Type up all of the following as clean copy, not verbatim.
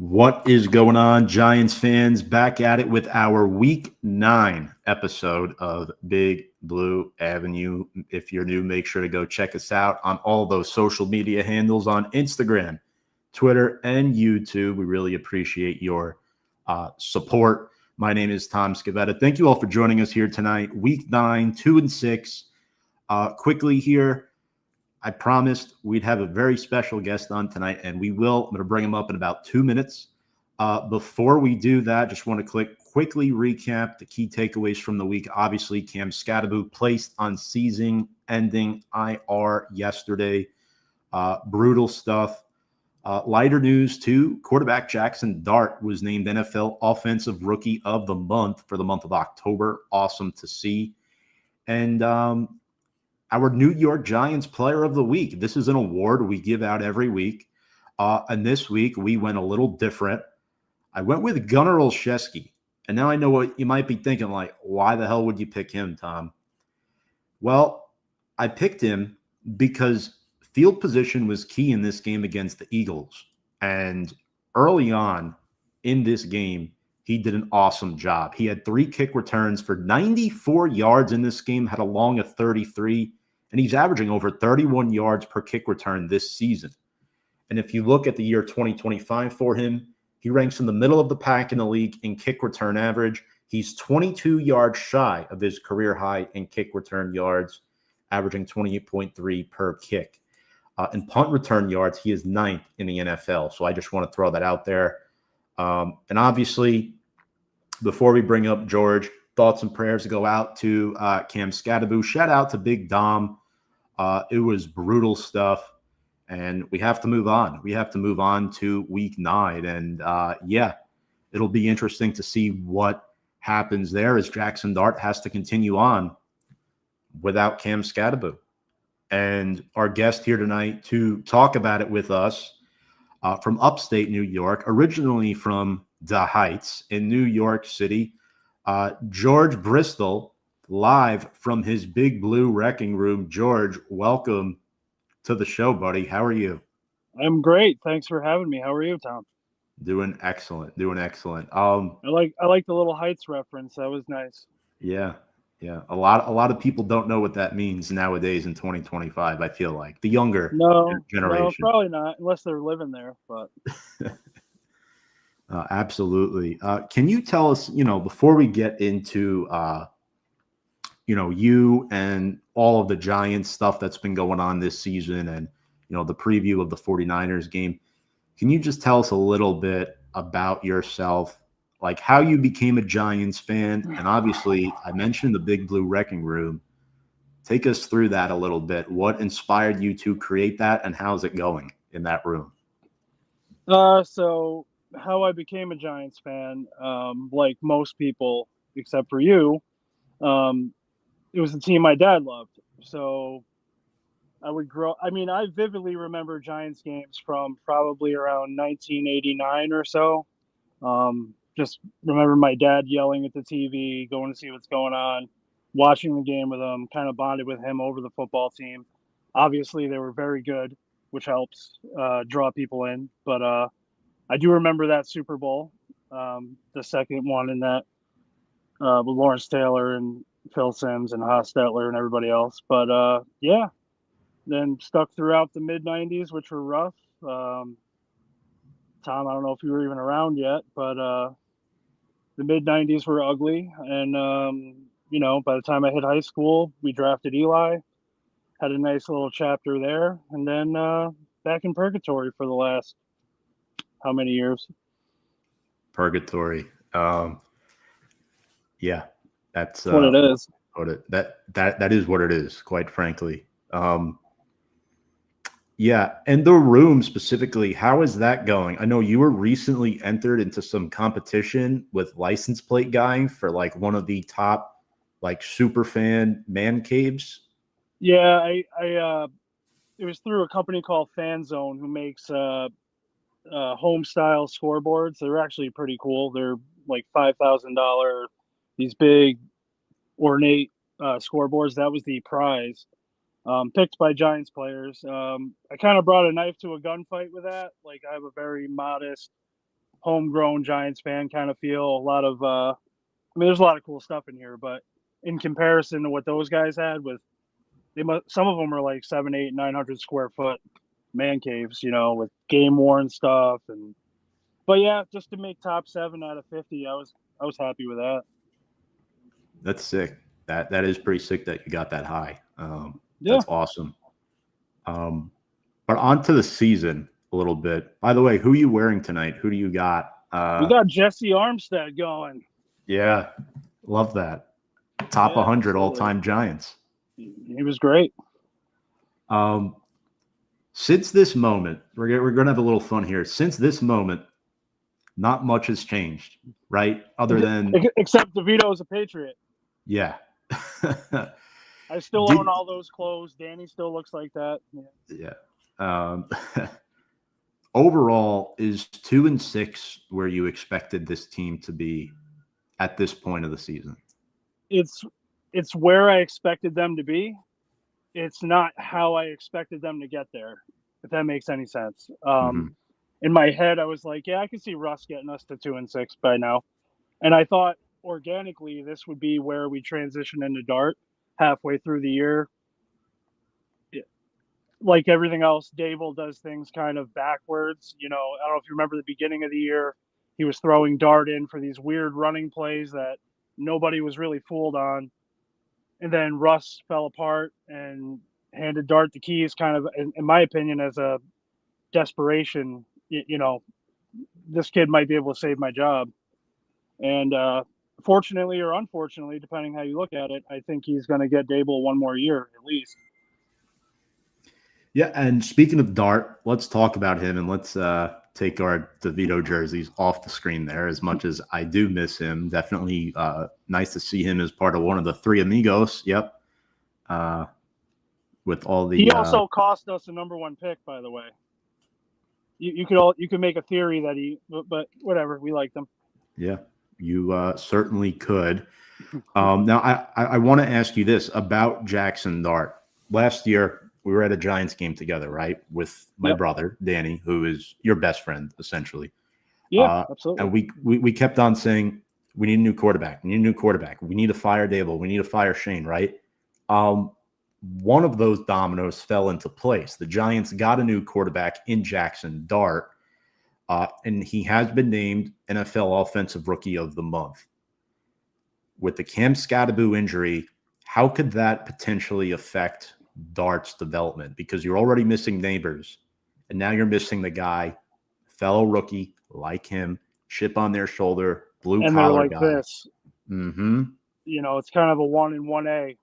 What is going on, Giants fans? Back at it with our Week 9 episode of Big Blue Avenue. If you're new, make sure to go check us out on all those social media handles on Instagram, Twitter, and YouTube. We really appreciate your support. My name is Cam Skattebo. Thank you all for joining us here tonight. Week 9, 2-6. Quickly here, I promised we'd have a very special guest on tonight, and we will. I'm going to bring him up in about 2 minutes. Before we do that, just want to quickly recap the key takeaways from the week. Obviously, Cam Skattebo placed on season-ending IR yesterday. Brutal stuff. Lighter news, too. Quarterback Jackson Dart was named NFL Offensive Rookie of the Month for the month of October. Awesome to see. And our New York Giants Player of the Week. This is an award we give out every week. And this week, we went a little different. I went with Gunnar Olszewski. And now I know what you might be thinking, like, why the hell would you pick him, Tom? Well, I picked him because field position was key in this game against the Eagles. And early on in this game, he did an awesome job. He had 3 kick returns for 94 yards in this game, had a long of 33, and he's averaging over 31 yards per kick return this season. And if you look at the year 2025 for him, he ranks in the middle of the pack in the league in kick return average. He's 22 yards shy of his career high in kick return yards, averaging 28.3 per kick. In punt return yards, he is 9th in the NFL. So I just want to throw that out there. And obviously, before we bring up George, thoughts and prayers go out to Cam Skattebo. Shout out to Big Dom. It was brutal stuff, and we have to move on. We have to move on to Week 9, and it'll be interesting to see what happens there as Jackson Dart has to continue on without Cam Skattebo. And our guest here tonight to talk about it with us from upstate New York, originally from the Heights in New York City, George Bristol, live from his Big Blue Wrecking Room. George, welcome to the show, buddy. How are you? I'm great. Thanks for having me. How are you, Tom? Doing excellent. I like the little Heights reference. That was nice. Yeah. A lot of people don't know what that means nowadays in 2025. I feel like the younger generation. No, probably not, unless they're living there. But absolutely. Can you tell us, before we get into, you and all of the Giants stuff that's been going on this season and, the preview of the 49ers game, can you just tell us a little bit about yourself, like how you became a Giants fan? And obviously, I mentioned the Big Blue Wrecking Room. Take us through that a little bit. What inspired you to create that, and how's it going in that room? So how I became a Giants fan, like most people except for you, it was the team my dad loved. So I would grow. I mean, I vividly remember Giants games from probably around 1989 or so. Just remember my dad yelling at the TV, going to see what's going on, watching the game with him, kind of bonded with him over the football team. Obviously, they were very good, which helps draw people in. But I do remember that Super Bowl, the second one in that with Lawrence Taylor and Phil Simms and Hostetler and everybody else. But then stuck throughout the mid-'90s, which were rough. Tom, I don't know if you were even around yet, but the mid-'90s were ugly. And, by the time I hit high school, we drafted Eli, had a nice little chapter there, and then back in purgatory for the last how many years? Purgatory. That's what it is. That is what it is, quite frankly. And the room specifically, how is that going? I know you were recently entered into some competition with license plate guy for like one of the top like Superfan man caves. Yeah, I it was through a company called Fan Zone who makes home style scoreboards. They're actually pretty cool. They're like $5,000. These big ornate scoreboards. That was the prize. Picked by Giants players. I kind of brought a knife to a gunfight with that. Like, I have a very modest homegrown Giants fan kind of feel. A lot of, I mean, there's a lot of cool stuff in here, but in comparison to what those guys had with, some of them are like 7, 8, 900 square foot man caves, with game worn stuff. But yeah, just to make top 7 out of 50, I was happy with that. That's sick. That is pretty sick that you got that high. Yeah. That's awesome. But on to the season a little bit. By the way, who are you wearing tonight? Who do you got? We got Jesse Armstead going. Yeah, love that. Top 100 absolutely. all-time Giants. He was great. Since this moment, we're going to have a little fun here. Since this moment, not much has changed, right? Other than except DeVito's a Patriot. Yeah. I still own all those clothes. Danny still looks like that. Yeah. Overall, is 2-6 where you expected this team to be at this point of the season? It's where I expected them to be. It's not how I expected them to get there, if that makes any sense. In my head, I was like, yeah, I can see Russ getting us to 2-6 by now. And I thought organically this would be where we transition into Dart halfway through the year. Like everything else, Dable does things kind of backwards. I don't know if you remember the beginning of the year, he was throwing Dart in for these weird running plays that nobody was really fooled on. And then Russ fell apart and handed Dart the keys kind of, in my opinion, as a desperation, this kid might be able to save my job. And fortunately or unfortunately, depending how you look at it, I think he's going to get Dable one more year at least. Yeah, and speaking of Dart, let's talk about him, and let's take our DeVito jerseys off the screen there. As much as I do miss him, definitely nice to see him as part of one of the three amigos. Yep. With all the he also cost us a number 1 pick, by the way. You could make a theory that but whatever, we liked him. Yeah, you certainly could. Now I want to ask you this about Jackson Dart. Last year we were at a Giants game together, right, with my brother Danny, who is your best friend essentially. Yeah, absolutely. And we kept on saying we need a new quarterback. We need a new quarterback. We need to fire Dable. We need to fire Shane, right? One of those dominoes fell into place. The Giants got a new quarterback in Jackson Dart, and he has been named NFL Offensive Rookie of the Month. With the Cam Skattebo injury, how could that potentially affect Dart's development? Because you're already missing Neighbors, and now you're missing the guy, fellow rookie like him, chip on their shoulder, blue and collar like guy. This. Mm-hmm. It's kind of a 1 and 1A.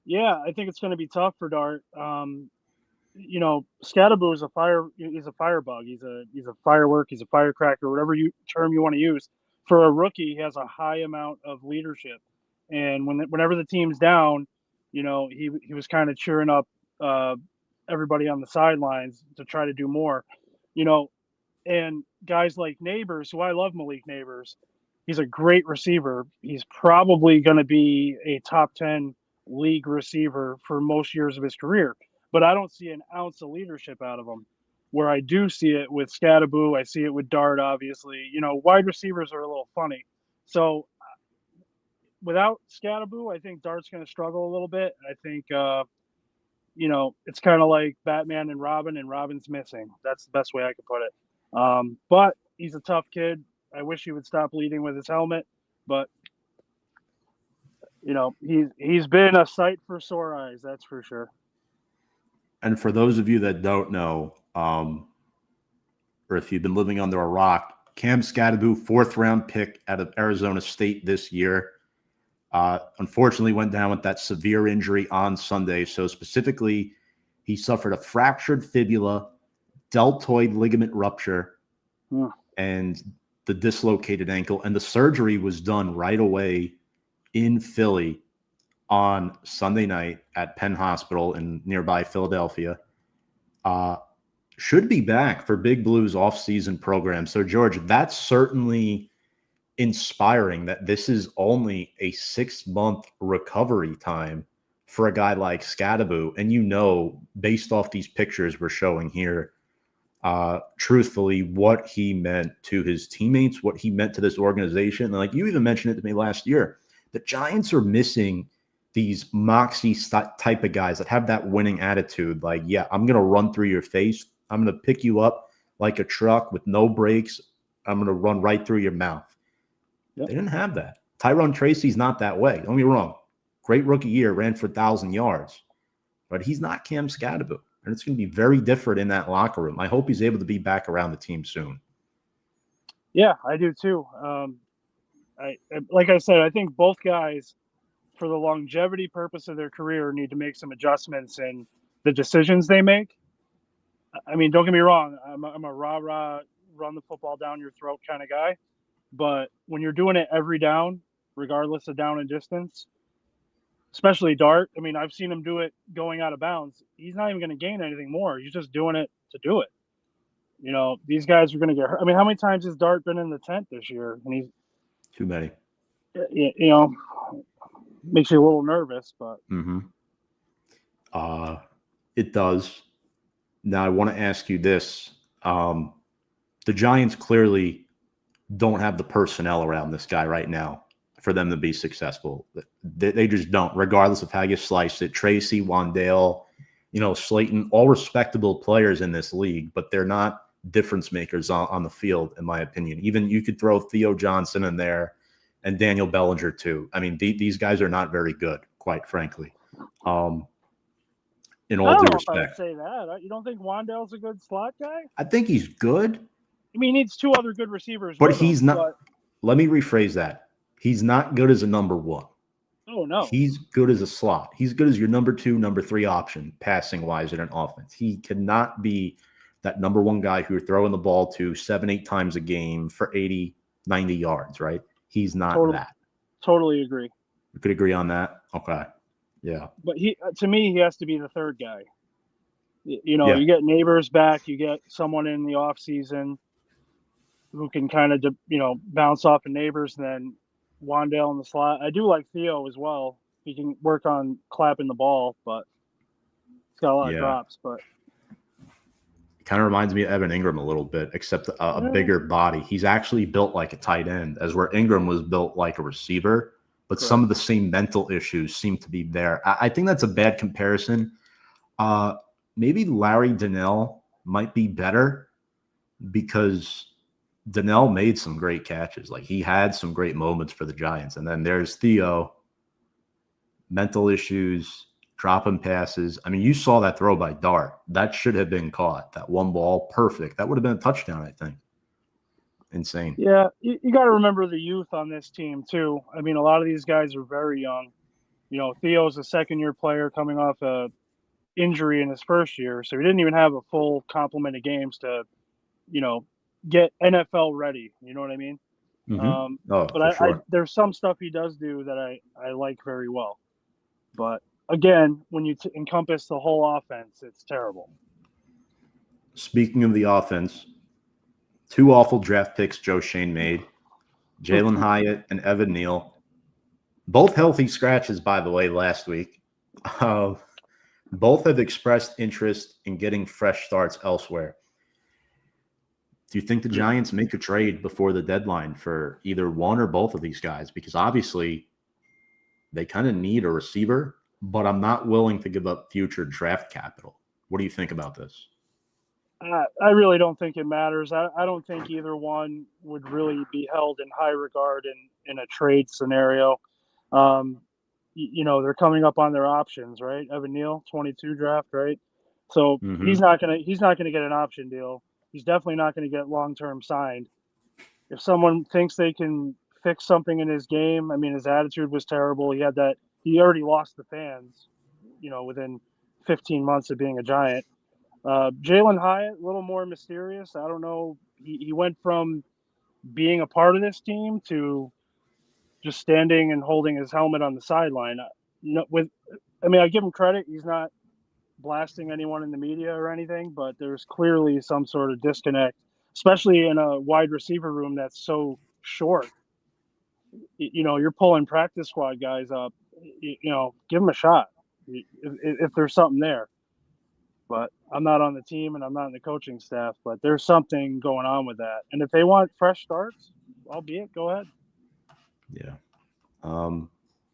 Yeah, I think it's going to be tough for Dart. Skattebo is he's a firebug. He's a firework. He's a firecracker, whatever term you want to use. For a rookie, he has a high amount of leadership. And whenever the team's down, he was kind of cheering up everybody on the sidelines to try to do more. And guys like Neighbors, who I love, Malik Neighbors, he's a great receiver. He's probably going to be a top 10 league receiver for most years of his career. But I don't see an ounce of leadership out of him. Where I do see it with Skattebo, I see it with Dart, obviously. Wide receivers are a little funny. So without Skattebo, I think Dart's going to struggle a little bit. I think, it's kind of like Batman and Robin's missing. That's the best way I could put it. But he's a tough kid. I wish he would stop leading with his helmet. But, he's been a sight for sore eyes, that's for sure. And for those of you that don't know, or if you've been living under a rock, Cam Skattebo, 4th-round pick out of Arizona State this year, unfortunately went down with that severe injury on Sunday. So specifically, he suffered a fractured fibula, deltoid ligament rupture, and the dislocated ankle. And the surgery was done right away in Philly on Sunday night at Penn Hospital in nearby Philadelphia. Should be back for Big Blue's off-season program. So, George, that's certainly inspiring that this is only a 6-month recovery time for a guy like Skattebo. And based off these pictures we're showing here, truthfully, what he meant to his teammates, what he meant to this organization. And like you even mentioned it to me last year, the Giants are missing these moxie type of guys that have that winning attitude. Like, yeah, I'm going to run through your face. I'm going to pick you up like a truck with no brakes. I'm going to run right through your mouth. Yep. They didn't have that. Tyrone Tracy's not that way. Don't get me wrong. Great rookie year, ran for 1,000 yards. But he's not Cam Skattebo. And it's going to be very different in that locker room. I hope he's able to be back around the team soon. Yeah, I do too. Like I said, I think both guys, for the longevity purpose of their career, need to make some adjustments in the decisions they make. I mean, don't get me wrong. I'm a rah-rah, run the football down your throat kind of guy. But when you're doing it every down, regardless of down and distance, especially dart, I mean, I've seen him do it going out of bounds. He's not even going to gain anything more. He's just doing it to do it. You know, these guys are going to get hurt. I mean, how many times has Dart been in the tent this year? And he's too many. You know, makes you a little nervous, but it does. Now I want to ask you this: the Giants clearly don't have the personnel around this guy right now for them to be successful. They just don't, regardless of how you slice it. Tracy, Wan'Dale, Slayton, all respectable players in this league, but they're not difference makers on the field, in my opinion. Even you could throw Theo Johnson in there and Daniel Bellinger too. I mean, these guys are not very good, quite frankly. In all due respect, I would say that. You don't think Wan'Dale's a good slot guy? I think he's good. I mean, he needs two other good receivers. But he's not. Let me rephrase that. He's not good as a number one. Oh, no. He's good as a slot. He's good as your number 2, number 3 option, passing-wise in an offense. He cannot be that number one guy who you're throwing the ball to 7-8 times a game for 80, 90 yards, right? He's not that. Totally agree. We could agree on that? Okay. Yeah. But to me, he has to be the third guy. You get Neighbors back. You get someone in the offseason who can kind of, bounce off of Neighbors, and then Wan'Dale in the slot. I do like Theo as well. He can work on clapping the ball, but he's got a lot of drops. But it kind of reminds me of Evan Ingram a little bit, except a bigger body. He's actually built like a tight end, as where Ingram was built like a receiver. But some of the same mental issues seem to be there. I think that's a bad comparison. Maybe Larry Donnell might be better because Donnell made some great catches. Like, he had some great moments for the Giants. And then there's Theo, mental issues, dropping passes. I mean, you saw that throw by Dart. That should have been caught. That one ball, perfect. That would have been a touchdown, I think. Insane. Yeah, you got to remember the youth on this team, too. I mean, a lot of these guys are very young. Theo's a second-year player coming off a injury in his first year, so he didn't even have a full complement of games to, get NFL ready. You know what I mean? But there's some stuff he does do that I like very well. But again, when you encompass the whole offense, it's terrible. Speaking of the offense, 2 awful draft picks Joe Shane made, Jalen Hyatt and Evan Neal. Both healthy scratches, by the way, last week. Both have expressed interest in getting fresh starts elsewhere. Do you think the Giants make a trade before the deadline for either one or both of these guys? Because obviously they kind of need a receiver, but I'm not willing to give up future draft capital. What do you think about this? I really don't think it matters. I don't think either one would really be held in high regard in a trade scenario. They're coming up on their options, right? Evan Neal, 22 draft, right? So he's not gonna get an option deal. He's definitely not going to get long-term signed. If someone thinks they can fix something in his game, I mean, his attitude was terrible. He already lost the fans, within 15 months of being a Giant. Jalen Hyatt, a little more mysterious. I don't know. He went from being a part of this team to just standing and holding his helmet on the sideline. I give him credit. He's not blasting anyone in the media or anything, but there's clearly some sort of disconnect, especially in a wide receiver room that's so short. You're pulling practice squad guys up. Give them a shot if there's something there. But I'm not on the team and I'm not in the coaching staff, but there's something going on with that. And if they want fresh starts, albeit, go ahead. Yeah.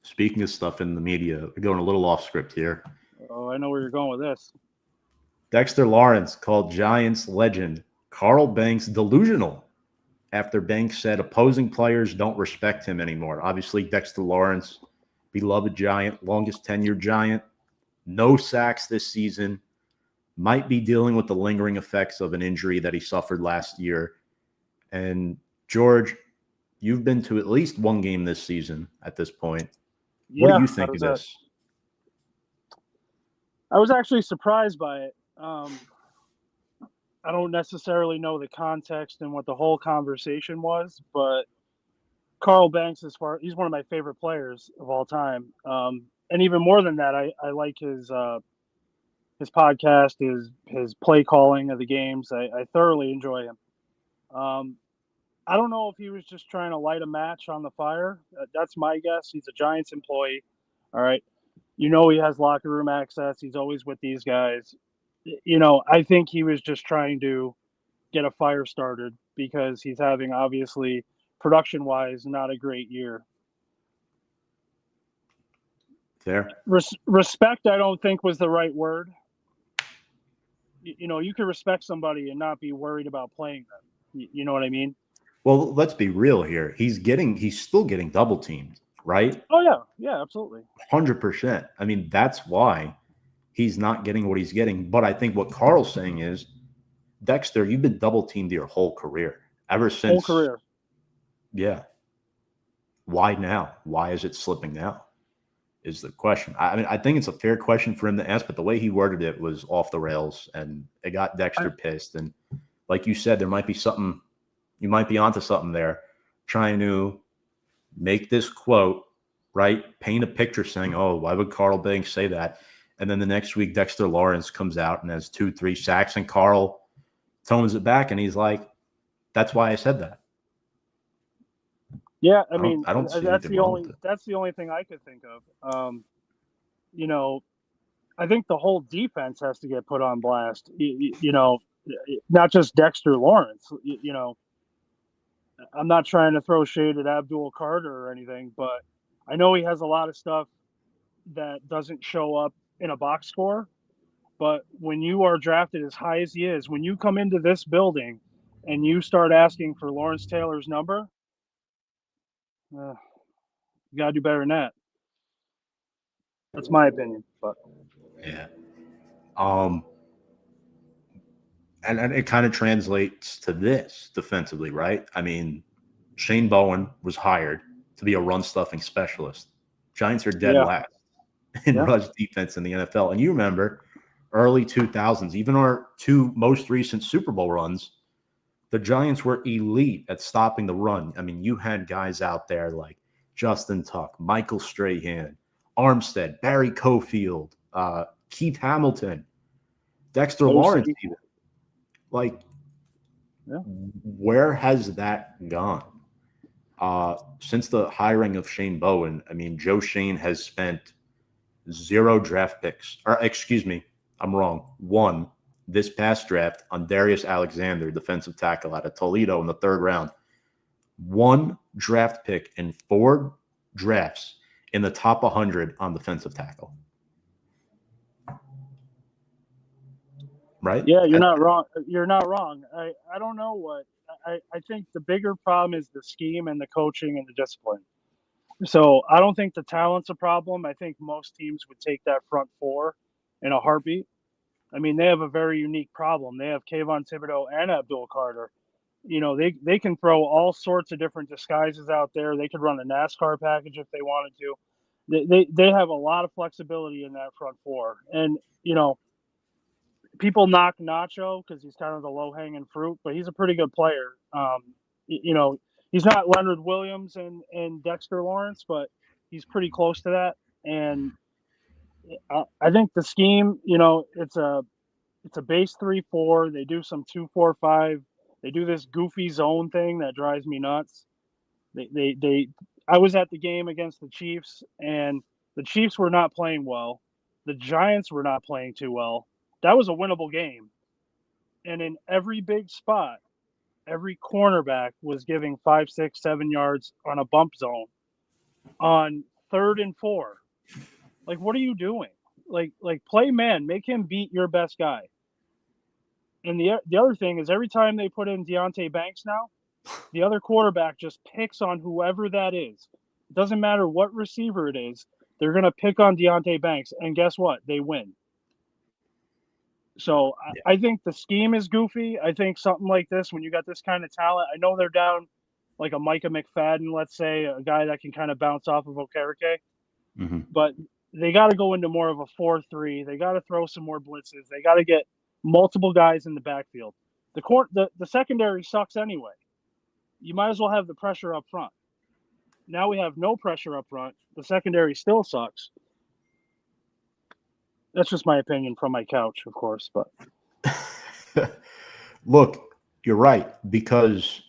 Speaking of stuff in the media, we're going a little off script here. Oh, I know where you're going with this. Dexter Lawrence called Giants legend Carl Banks delusional after Banks said opposing players don't respect him anymore. Obviously, Dexter Lawrence, beloved Giant, longest tenured Giant, no sacks this season, might be dealing with the lingering effects of an injury that he suffered last year. And George, you've been to at least one game this season at this point. What Yeah, do you think of this? I was actually surprised by it. I don't necessarily know the context and what the whole conversation was, but Carl Banks, he's one of my favorite players of all time. And even more than that, I like his podcast, his play calling of the games. I thoroughly enjoy him. I don't know if he was just trying to light a match on the fire. That's my guess. He's a Giants employee. All right. He has locker room access. He's always with these guys. I think he was just trying to get a fire started because he's having, obviously, production-wise, not a great year. Fair. Respect, I don't think, was the right word. You can respect somebody and not be worried about playing them. You know what I mean? Well, let's be real here. He's still getting double teamed, right? Oh, yeah. Yeah, absolutely. 100%. I mean, that's why he's not getting what he's getting. But I think what Carl's saying is, Dexter, you've been double teamed your whole career. Ever since. Whole career. Yeah. Why now? Why is it slipping now? Is the question. I mean, I think it's a fair question for him to ask, but the way he worded it was off the rails, and it got Dexter pissed. And like you said, there might be something. You might be onto something there, trying to make this quote, right? Paint a picture saying, oh, why would Carl Banks say that? And then the next week, Dexter Lawrence comes out and has 2-3 sacks, and Carl tones it back, and he's like, that's why I said that. Yeah, I mean, I don't see that's anything wrong with it. That's the only thing I could think of. I think the whole defense has to get put on blast. Not just Dexter Lawrence. I'm not trying to throw shade at Abdul Carter or anything, but I know he has a lot of stuff that doesn't show up in a box score. But when you are drafted as high as he is, when you come into this building and you start asking for Lawrence Taylor's number, you got to do better than that. That's my opinion. But yeah. And it kind of translates to this defensively, right? I mean, Shane Bowen was hired to be a run-stuffing specialist. Giants are dead last in rush defense in the NFL. And you remember early 2000s, even our two most recent Super Bowl runs, the Giants were elite at stopping the run. I mean, you had guys out there like Justin Tuck, Michael Strahan, Armstead, Barry Cofield, Keith Hamilton, Dexter Lawrence even. Like, where has that gone? Since the hiring of Shane Bowen, I mean, Joe Shane has spent 0 draft picks. Or, excuse me, I'm wrong. 1 this past draft on Darius Alexander, defensive tackle out of Toledo in the 3rd round. 1 draft pick in 4 drafts in the top 100 on defensive tackle. Right? Yeah, you're not wrong. You're not wrong. I don't know what I think the bigger problem is the scheme and the coaching and the discipline. So I don't think the talent's a problem. I think most teams would take that front 4 in a heartbeat. I mean, they have a very unique problem. They have Kayvon Thibodeau and Abdul Carter. They can throw all sorts of different disguises out there. They could run a NASCAR package if they wanted to. They have a lot of flexibility in that front 4. And, people knock Nacho because he's kind of the low-hanging fruit, but he's a pretty good player. He's not Leonard Williams and Dexter Lawrence, but he's pretty close to that. And I think the scheme, it's a base 3-4. They do some 2-4-5. They do this goofy zone thing that drives me nuts. I was at the game against the Chiefs, and the Chiefs were not playing well. The Giants were not playing too well. that was a winnable game. And in every big spot, every cornerback was giving 5, 6, 7 yards on a bump zone on 3rd and 4. Like, what are you doing? Like play man, make him beat your best guy. And the other thing is, every time they put in Deonte Banks now, the other quarterback just picks on whoever that is. It doesn't matter what receiver it is. They're going to pick on Deonte Banks, and guess what? They win. So I think the scheme is goofy. I think something like this, when you got this kind of talent, I know they're down like a Micah McFadden, let's say, a guy that can kind of bounce off of Okereke, but they got to go into more of a 4-3. They got to throw some more blitzes. They got to get multiple guys in the backfield. The secondary sucks anyway. You might as well have the pressure up front. Now we have no pressure up front. The secondary still sucks. That's just my opinion from my couch, of course. But look, you're right, because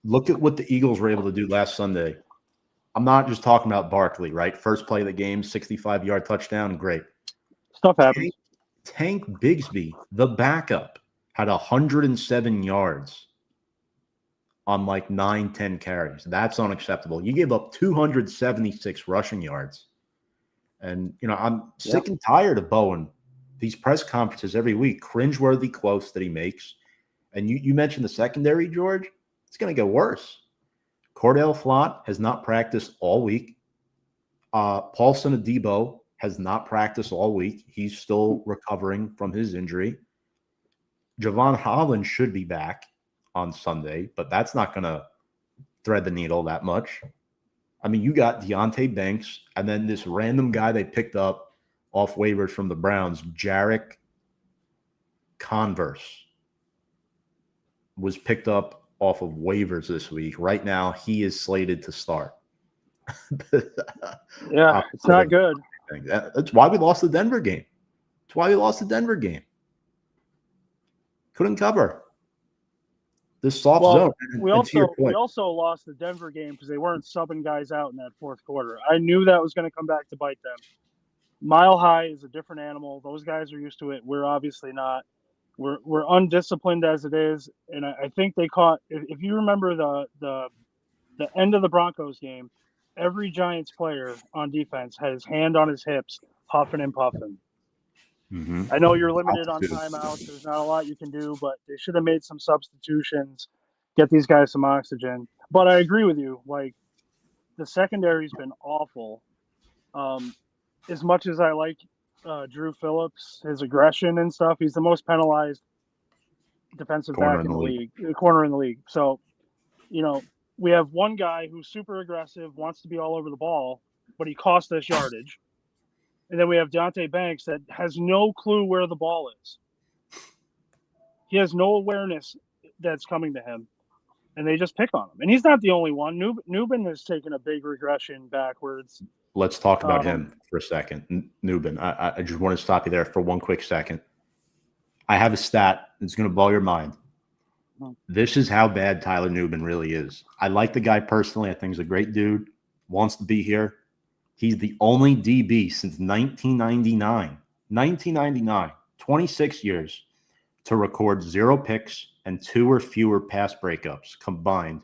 look at what the Eagles were able to do last Sunday. I'm not just talking about Barkley, right? First play of the game, 65-yard touchdown, great. Stuff happens. Tank Bigsby, the backup, had 107 yards on like 9, 10 carries. That's unacceptable. You gave up 276 rushing yards. And, I'm sick and tired of Bowen. These press conferences every week, cringeworthy quotes that he makes. And you mentioned the secondary, George. It's going to get worse. Cordell Flott has not practiced all week. Paulson Adebo has not practiced all week. He's still recovering from his injury. Javon Holland should be back on Sunday, but that's not going to thread the needle that much. I mean, you got Deonte Banks, and then this random guy they picked up off waivers from the Browns, Jarek Converse, was picked up off of waivers this week. Right now, he is slated to start. Yeah, it's not good. That's why we lost the Denver game. Couldn't cover. This soft zone. We also lost the Denver game because they weren't subbing guys out in that fourth quarter. I knew that was going to come back to bite them. Mile High is a different animal. Those guys are used to it. We're obviously not. We're undisciplined as it is, and I think they caught. If you remember the end of the Broncos game, every Giants player on defense had his hand on his hips, huffing and puffing. Mm-hmm. I know you're limited on timeouts. There's not a lot you can do, but they should have made some substitutions, get these guys some oxygen. But I agree with you. Like, the secondary's been awful. As much as I like Drew Phillips, his aggression and stuff, he's the most penalized defensive back in the league, corner in the league. So, we have one guy who's super aggressive, wants to be all over the ball, but he cost us yardage. And then we have Deonte Banks that has no clue where the ball is. He has no awareness that's coming to him, and they just pick on him. And he's not the only one. Nubin has taken a big regression backwards. Let's talk about him for a second. Nubin, I just want to stop you there for one quick second. I have a stat that's going to blow your mind. This is how bad Tyler Nubin really is. I like the guy personally. I think he's a great dude, wants to be here. He's the only DB since 1999, 26 years, to record 0 picks and 2 or fewer pass breakups combined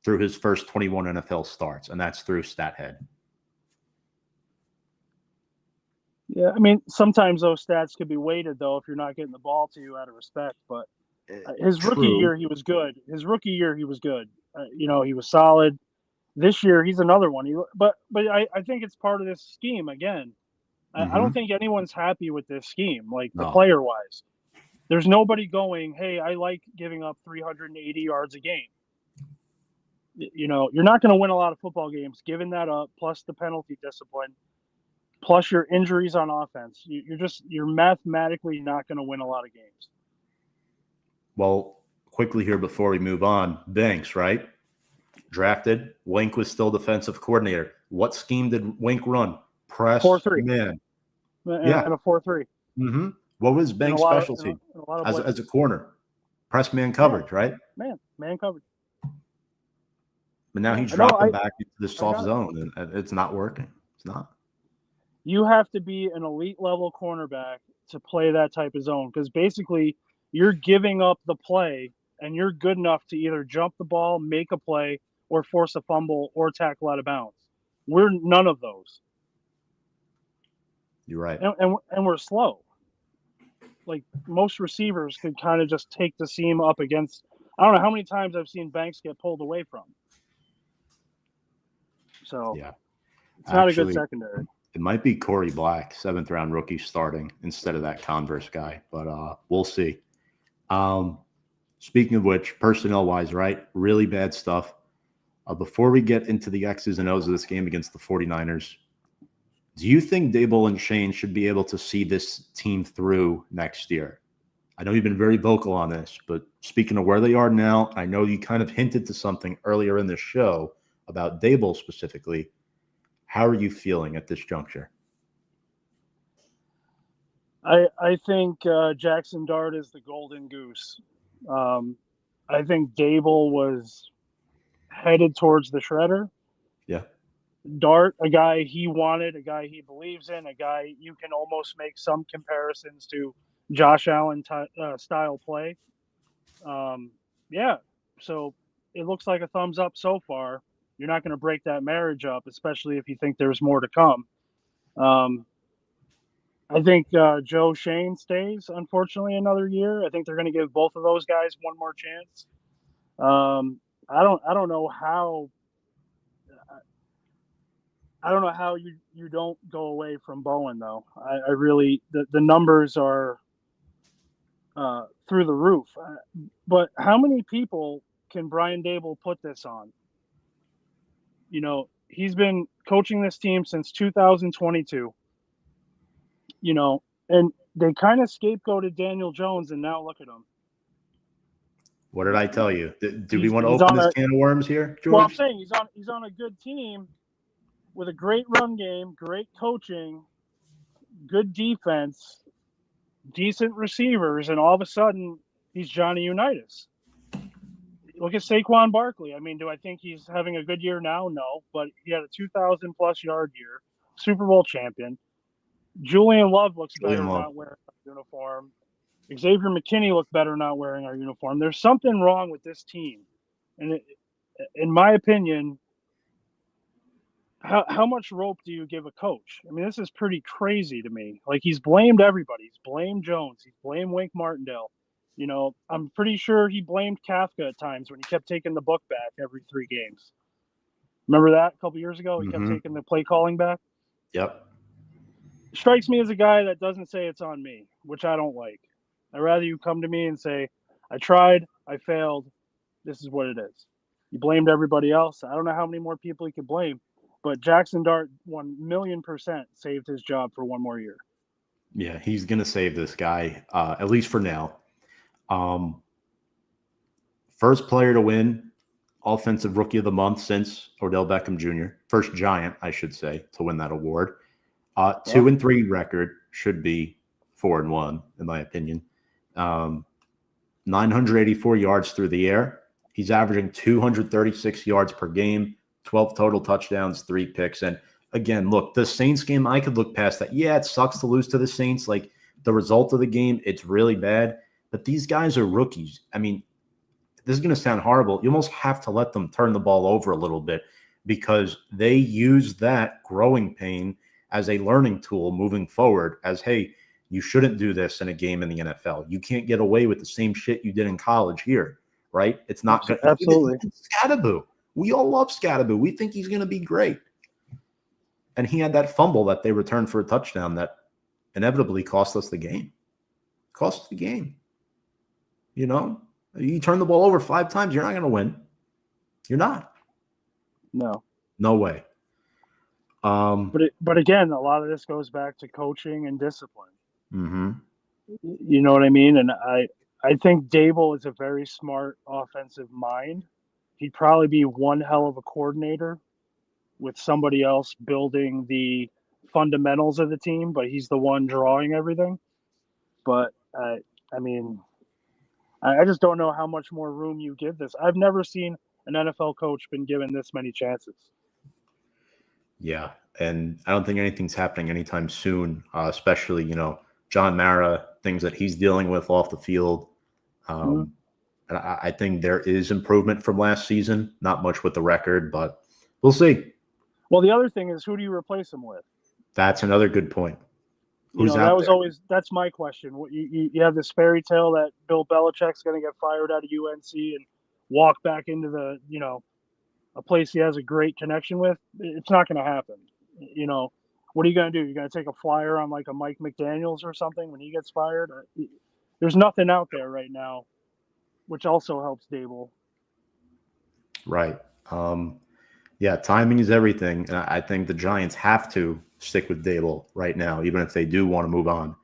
through his first 21 NFL starts, and that's through StatHead. Yeah, I mean, sometimes those stats could be weighted, though, if you're not getting the ball to you out of respect. But his rookie year, he was good. He was solid. This year, he's another one. But I think it's part of this scheme again. I don't think anyone's happy with this scheme, like the player-wise. There's nobody going, hey, I like giving up 380 yards a game. You're not going to win a lot of football games giving that up, plus the penalty discipline, plus your injuries on offense. You're mathematically not going to win a lot of games. Well, quickly here before we move on, Banks, right? Drafted. Wink was still defensive coordinator. What scheme did Wink run? Press 4-3. Man. And a 4-3. Mm-hmm. What was Banks' specialty as a corner? Press man coverage, right? Man coverage. But now he's dropping back into the soft zone, and it's not working. It's not. You have to be an elite level cornerback to play that type of zone, because basically you're giving up the play and you're good enough to either jump the ball, make a play, or force a fumble or tackle out of bounds. We're none of those. You're right. And we're slow. Like most receivers could kind of just take the seam up against. I don't know how many times I've seen Banks get pulled away from. So Yeah, it's not a good secondary. It might be Corey Black, 7th-round rookie, starting instead of that Converse guy, but we'll see. Speaking of which, personnel-wise, right, really bad stuff. Before we get into the X's and O's of this game against the 49ers, do you think Dable and Shane should be able to see this team through next year? I know you've been very vocal on this, but speaking of where they are now, I know you kind of hinted to something earlier in the show about Dable specifically. How are you feeling at this juncture? I think Jackson Dart is the golden goose. I think Dable was headed towards the shredder. Yeah. Dart, a guy he wanted, a guy he believes in, a guy you can almost make some comparisons to Josh Allen style play. Yeah, so it looks like a thumbs up so far. You're not going to break that marriage up, especially if you think there's more to come. I think Joe Shane stays, unfortunately, another year. I think they're going to give both of those guys one more chance. I don't know how. I don't know how you don't go away from Bowen though. I really the numbers are through the roof. But how many people can Brian Dable put this on? You know, he's been coaching this team since 2022. You know, and they kind of scapegoated Daniel Jones, and now look at him. What did I tell you? Do we want to open this can of worms here, George? Well, I'm saying he's on a good team with a great run game, great coaching, good defense, decent receivers, and all of a sudden he's Johnny Unitas. Look at Saquon Barkley. I mean, do I think he's having a good year now? No, but he had a 2,000-plus yard year, Super Bowl champion. Julian Love looks better not wearing a uniform. Xavier McKinney looked better not wearing our uniform. There's something wrong with this team. And in my opinion, how much rope do you give a coach? I mean, this is pretty crazy to me. Like, he's blamed everybody. He's blamed Jones. He's blamed Wink Martindale. You know, I'm pretty sure he blamed Kafka at times when he kept taking the book back every 3 games. Remember that a couple years ago? He kept taking the play calling back. Yep. Strikes me as a guy that doesn't say it's on me, which I don't like. I'd rather you come to me and say, I tried, I failed, this is what it is. You blamed everybody else. I don't know how many more people he could blame, but Jackson Dart 1,000,000% saved his job for one more year. Yeah, he's going to save this guy, at least for now. First player to win Offensive Rookie of the Month since Odell Beckham Jr. First Giant, I should say, to win that award. 2-3 record should be 4-1, in my opinion. 984 yards through the air. He's averaging 236 yards per game, 12 total touchdowns, 3 picks. And again, look, the Saints game, I could look past that. Yeah, it sucks to lose to the Saints. Like, the result of the game, it's really bad. But these guys are rookies. I mean, this is going to sound horrible. You almost have to let them turn the ball over a little bit because they use that growing pain as a learning tool moving forward as, hey, you shouldn't do this in a game in the NFL. You can't get away with the same shit you did in college here, right? It's not good. Absolutely. Skattebo. We all love Skattebo. We think he's going to be great. And he had that fumble that they returned for a touchdown that inevitably cost us the game. Cost us the game. You know? You turn the ball over 5 times, you're not going to win. You're not. No. No way. But again, a lot of this goes back to coaching and discipline. Mm-hmm. You know what I mean? And I think Dable is a very smart offensive mind. He'd probably be one hell of a coordinator with somebody else building the fundamentals of the team, but he's the one drawing everything. But I mean, I just don't know how much more room you give this. I've never seen an NFL coach been given this many chances. Yeah, and I don't think anything's happening anytime soon, especially, you know, John Mara, things that he's dealing with off the field. And I think there is improvement from last season. Not much with the record, but we'll see. Well, the other thing is, who do you replace him with? That's another good point. Who's that out was there? that's my question. You have this fairy tale that Bill Belichick's going to get fired out of UNC and walk back into the, a place he has a great connection with. It's not going to happen. What are you going to do? You're going to take a flyer on like a Mike McDaniels or something when he gets fired? There's nothing out there right now, which also helps Dable. Right. Yeah, timing is everything. And I think the Giants have to stick with Dable right now, even if they do want to move on.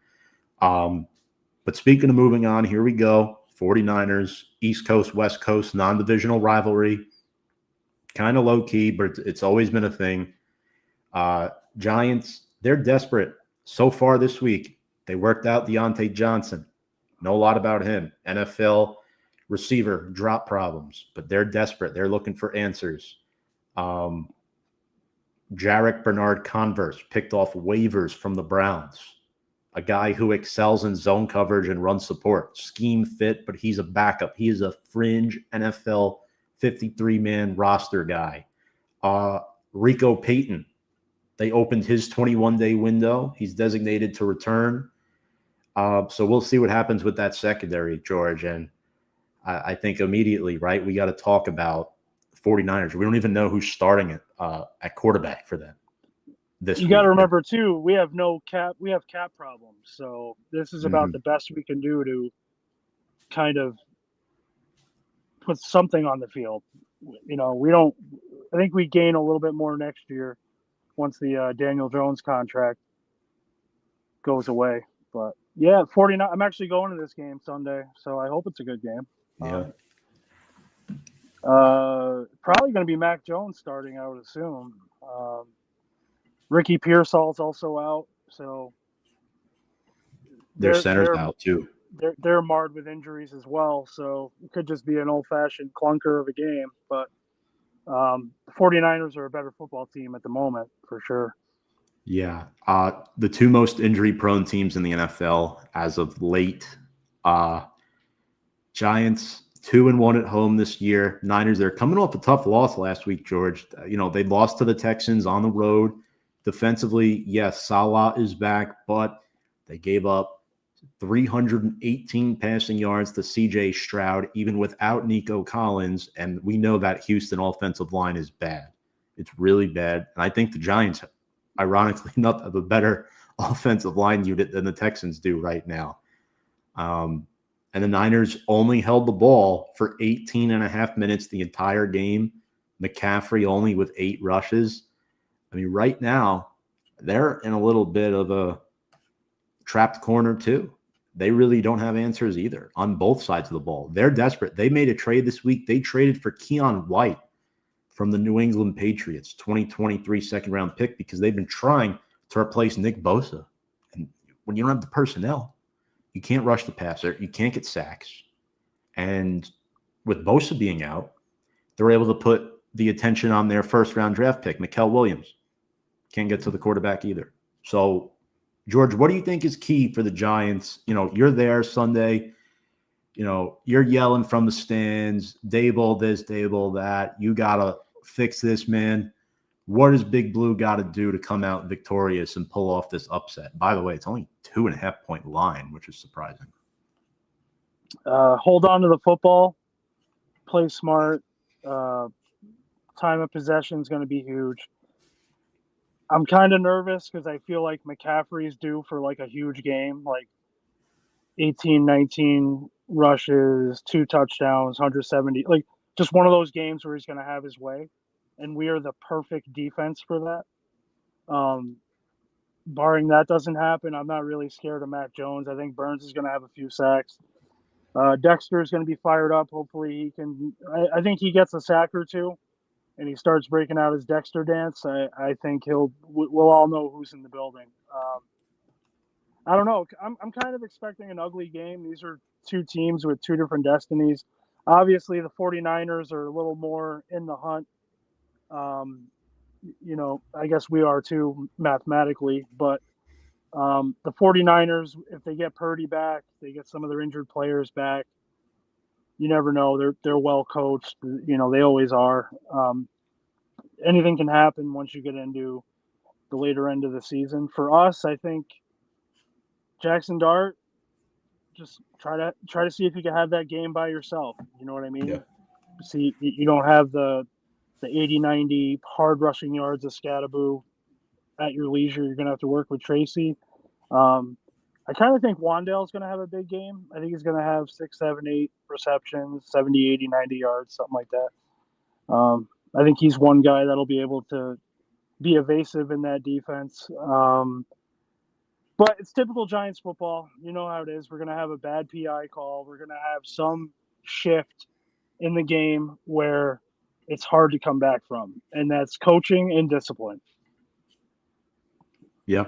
But speaking of moving on, here we go. 49ers, East Coast, West Coast, non-divisional rivalry. Kind of low-key, but it's always been a thing. Giants, they're desperate. So far this week, they worked out Deontay Johnson. Know a lot about him. NFL receiver, drop problems, but they're desperate. They're looking for answers. Jarek Bernard-Converse picked off waivers from the Browns. A guy who excels in zone coverage and run support. Scheme fit, but he's a backup. He is a fringe NFL 53-man roster guy. Rico Payton. They opened his 21-day window. He's designated to return. So we'll see what happens with that secondary, George. And I think immediately, right, we got to talk about 49ers. We don't even know who's starting at quarterback for them this week. You got to remember, too, we have cap problems. So this is about the best we can do to kind of put something on the field. I think we gain a little bit more next year once the Daniel Jones contract goes away. But, yeah, 49. I'm actually going to this game Sunday, so I hope it's a good game. Yeah. Probably going to be Mac Jones starting, I would assume. Ricky Pearsall's also out, so their center's out too. They're marred with injuries as well, so it could just be an old-fashioned clunker of a game. But the 49ers are a better football team at the moment, for sure. Yeah. The two most injury-prone teams in the NFL as of late. Giants 2-1 at home this year. Niners, they're coming off a tough loss last week, George. They lost to the Texans on the road. Defensively, yes, Salah is back, but they gave up 318 passing yards to C.J. Stroud, even without Nico Collins, and we know that Houston offensive line is bad. It's really bad, and I think the Giants, ironically enough, have a better offensive line unit than the Texans do right now. And the Niners only held the ball for 18 and a half minutes the entire game. McCaffrey only with 8 rushes. I mean, right now, they're in a little bit of a trapped corner too. They really don't have answers either on both sides of the ball. They're desperate. They made a trade this week. They traded for Keon White from the New England Patriots, 2023 second-round pick, because they've been trying to replace Nick Bosa. And when you don't have the personnel, you can't rush the passer. You can't get sacks. And with Bosa being out, they're able to put the attention on their first-round draft pick, Mikael Williams. Can't get to the quarterback either. So, George, what do you think is key for the Giants? You're there Sunday. You're yelling from the stands, Dable this, Dable that. You got to fix this, man. What does Big Blue got to do to come out victorious and pull off this upset? By the way, it's only 2.5-point line, which is surprising. Hold on to the football. Play smart. Time of possession is going to be huge. I'm kind of nervous because I feel like McCaffrey's due for like a huge game, like 18, 19 rushes, 2 touchdowns, 170. Like just one of those games where he's going to have his way. And we are the perfect defense for that. Barring that doesn't happen, I'm not really scared of Mac Jones. I think Burns is going to have a few sacks. Dexter is going to be fired up. Hopefully he can. I think he gets a sack or two. And he starts breaking out his Dexter dance, I think we'll all know who's in the building. I don't know. I'm kind of expecting an ugly game. These are two teams with two different destinies. Obviously, the 49ers are a little more in the hunt. I guess we are too mathematically, but The 49ers, if they get Purdy back, they get some of their injured players back. You never know. They're well coached. They always are. Anything can happen once you get into the later end of the season. For us, I think Jackson Dart, just try to see if you can have that game by yourself. You know what I mean? Yeah. See, you don't have the 80, 90 hard rushing yards of Skattebo at your leisure. You're going to have to work with Tracy. I kind of think Wandale's going to have a big game. I think he's going to have 6, 7, 8 receptions, 70, 80, 90 yards, something like that. I think he's one guy that'll be able to be evasive in that defense. But it's typical Giants football. You know how it is. We're going to have a bad PI call. We're going to have some shift in the game where it's hard to come back from, and that's coaching and discipline. Yeah.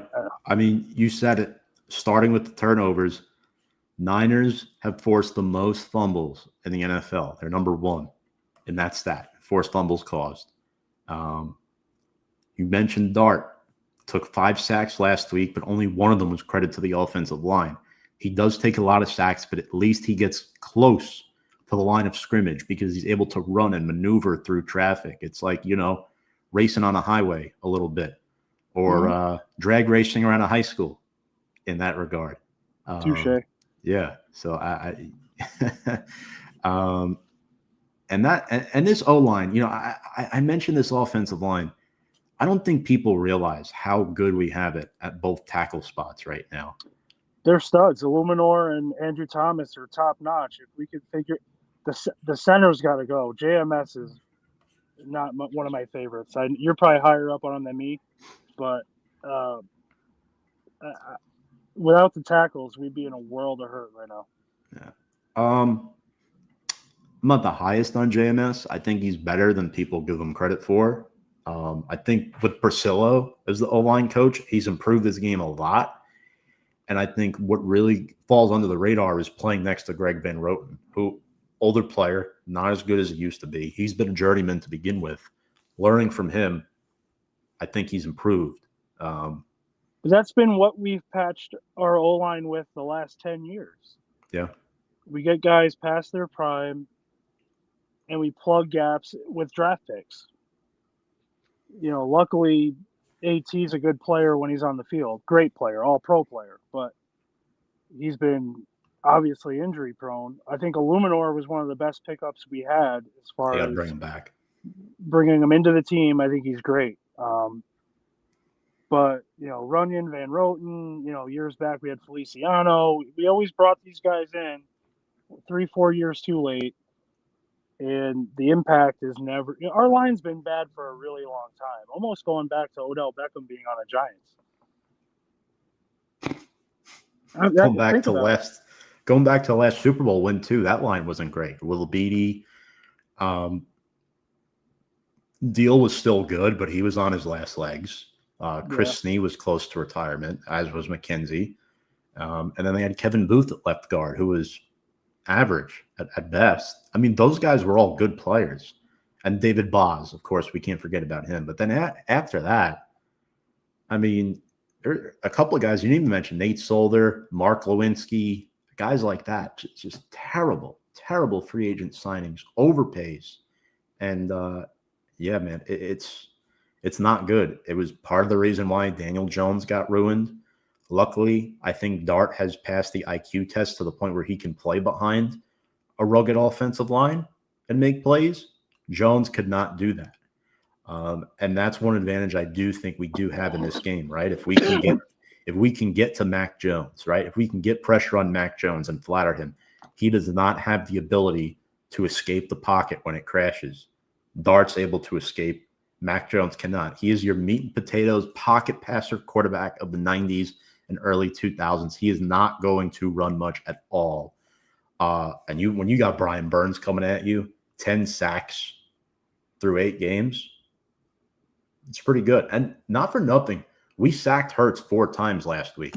I mean, you said it. Starting with the turnovers, Niners have forced the most fumbles in the NFL. They're number 1 in that stat, forced fumbles caused. You mentioned Dart. Took 5 sacks last week, but only one of them was credited to the offensive line. He does take a lot of sacks, but at least he gets close to the line of scrimmage because he's able to run and maneuver through traffic. It's like, racing on a highway a little bit, or drag racing around a high school in that regard. Touche. Yeah. So and this O-line, I mentioned this offensive line. I don't think people realize how good we have it at both tackle spots right now. They're studs. Illuminor and Andrew Thomas are top notch. If we could figure the center's got to go. JMS is not one of my favorites. You're probably higher up on him than me, but without the tackles, we'd be in a world of hurt right now. Yeah. I'm not the highest on JMS. I think he's better than people give him credit for. I think with Priscillo as the O-line coach, he's improved his game a lot. And I think what really falls under the radar is playing next to Greg Van Roten, who older player, not as good as he used to be. He's been a journeyman to begin with. Learning from him, I think he's improved. That's been what we've patched our O-line with the last 10 years. Yeah. We get guys past their prime, and we plug gaps with draft picks. Luckily, AT's a good player when he's on the field. Great player, all-pro player. But he's been obviously injury prone. I think Illuminor was one of the best pickups we had as far as bring him back. Bringing him into the team. I think he's great. But, Runyon, Van Roten, years back we had Feliciano. We always brought these guys in 3-4 years too late. And the impact is never – our line's been bad for a really long time, almost going back to Odell Beckham being on the Giants. Going back to the last Super Bowl win, too, that line wasn't great. Will Beatty, Deal was still good, but he was on his last legs. Chris Snee was close to retirement, as was McKenzie. And then they had Kevin Booth at left guard, who was average at best. I mean, those guys were all good players. And David Boz, of course, we can't forget about him. But then after that, I mean, there are a couple of guys you didn't even mention, Nate Solder, Mark Lewinsky, guys like that. Just terrible free agent signings, overpays. And, yeah, man, it's not good. It was part of the reason why Daniel Jones got ruined. Luckily, I think Dart has passed the IQ test to the point where he can play behind a rugged offensive line and make plays. Jones could not do that. And that's one advantage I do think we do have in this game, right? If we can get to Mac Jones, right? If we can get pressure on Mac Jones and flatter him, he does not have the ability to escape the pocket when it crashes. Dart's able to escape. Mac Jones cannot. He is your meat and potatoes pocket passer quarterback of the 90s and early 2000s. He is not going to run much at all. And when you got Brian Burns coming at you, 10 sacks through 8 games, it's pretty good. And not for nothing, we sacked Hurts 4 times last week.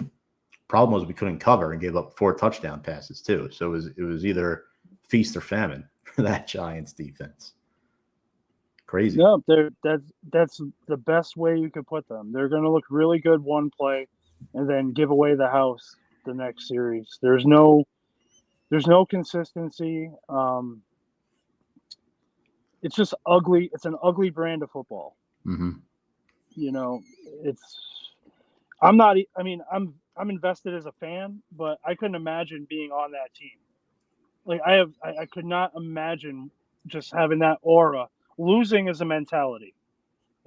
Problem was we couldn't cover and gave up 4 touchdown passes too. So it was either feast or famine for that Giants defense. Crazy. No, that's the best way you could put them. They're going to look really good one play. and then give away the house the next series. There's no consistency. It's just ugly. It's an ugly brand of football. Mm-hmm. You know, it's. I'm not. I mean, I'm invested as a fan, but I couldn't imagine being on that team. Like I could not imagine just having that aura. Losing is a mentality,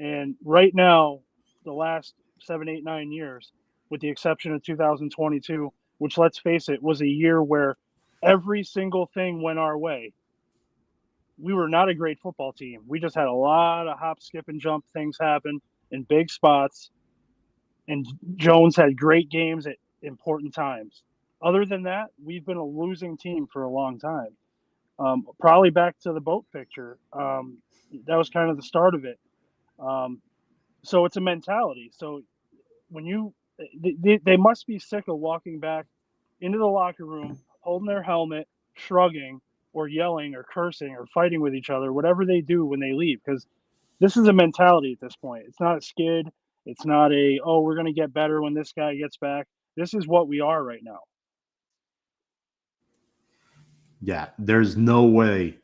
and right now, the last 7, 8, 9 years, with the exception of 2022, which let's face it, was a year where every single thing went our way. We were not a great football team. We just had a lot of hop, skip, and jump things happen in big spots, and Jones had great games at important times. Other than that, we've been a losing team for a long time. Probably back to the boat picture. That was kind of the start of it. Um, so it's a mentality. So when they must be sick of walking back into the locker room, holding their helmet, shrugging, or yelling, or cursing, or fighting with each other, whatever they do when they leave. Because this is a mentality at this point. It's not a skid. It's not a, oh, we're going to get better when this guy gets back. This is what we are right now. Yeah, there's no way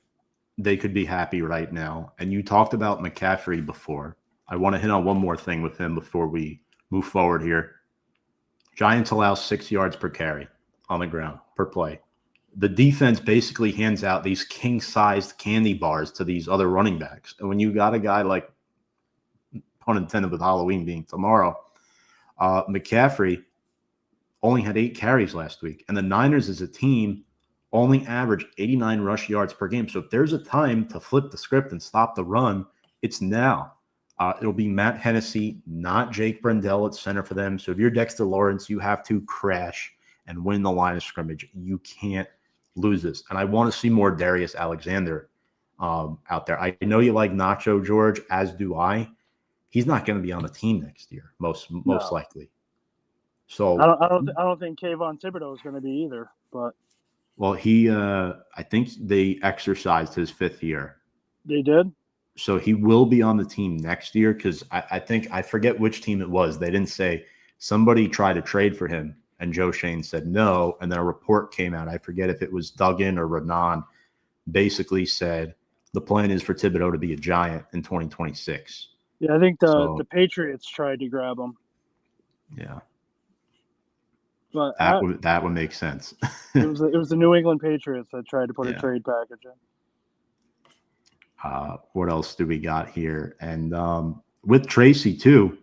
they could be happy right now. And you talked about McCaffrey before. I want to hit on one more thing with him before we move forward here. Giants allow 6 yards per carry on the ground per play. The defense basically hands out these king-sized candy bars to these other running backs. And when you got a guy like, pun intended with Halloween being tomorrow, McCaffrey only had 8 carries last week. And the Niners as a team only average 89 rush yards per game. So if there's a time to flip the script and stop the run, it's now. It'll be Matt Hennessy, not Jake Brendel at center for them. So if you're Dexter Lawrence, you have to crash and win the line of scrimmage. You can't lose this. And I want to see more Darius Alexander out there. I know you like Nacho, George, as do I. He's not going to be on the team next year, most likely. So I don't think Kayvon Thibodeau is going to be either. But well, I think they exercised his 5th year. They did. So he will be on the team next year because I forget which team it was. They didn't say. Somebody tried to trade for him, and Joe Shane said no. And then a report came out. I forget if it was Duggan or Renan. Basically said the plan is for Thibodeau to be a Giant in 2026. Yeah, I think the Patriots tried to grab him. Yeah, but that would make sense. it was the New England Patriots that tried to put a trade package in. What else do we got here? And with Tracy too,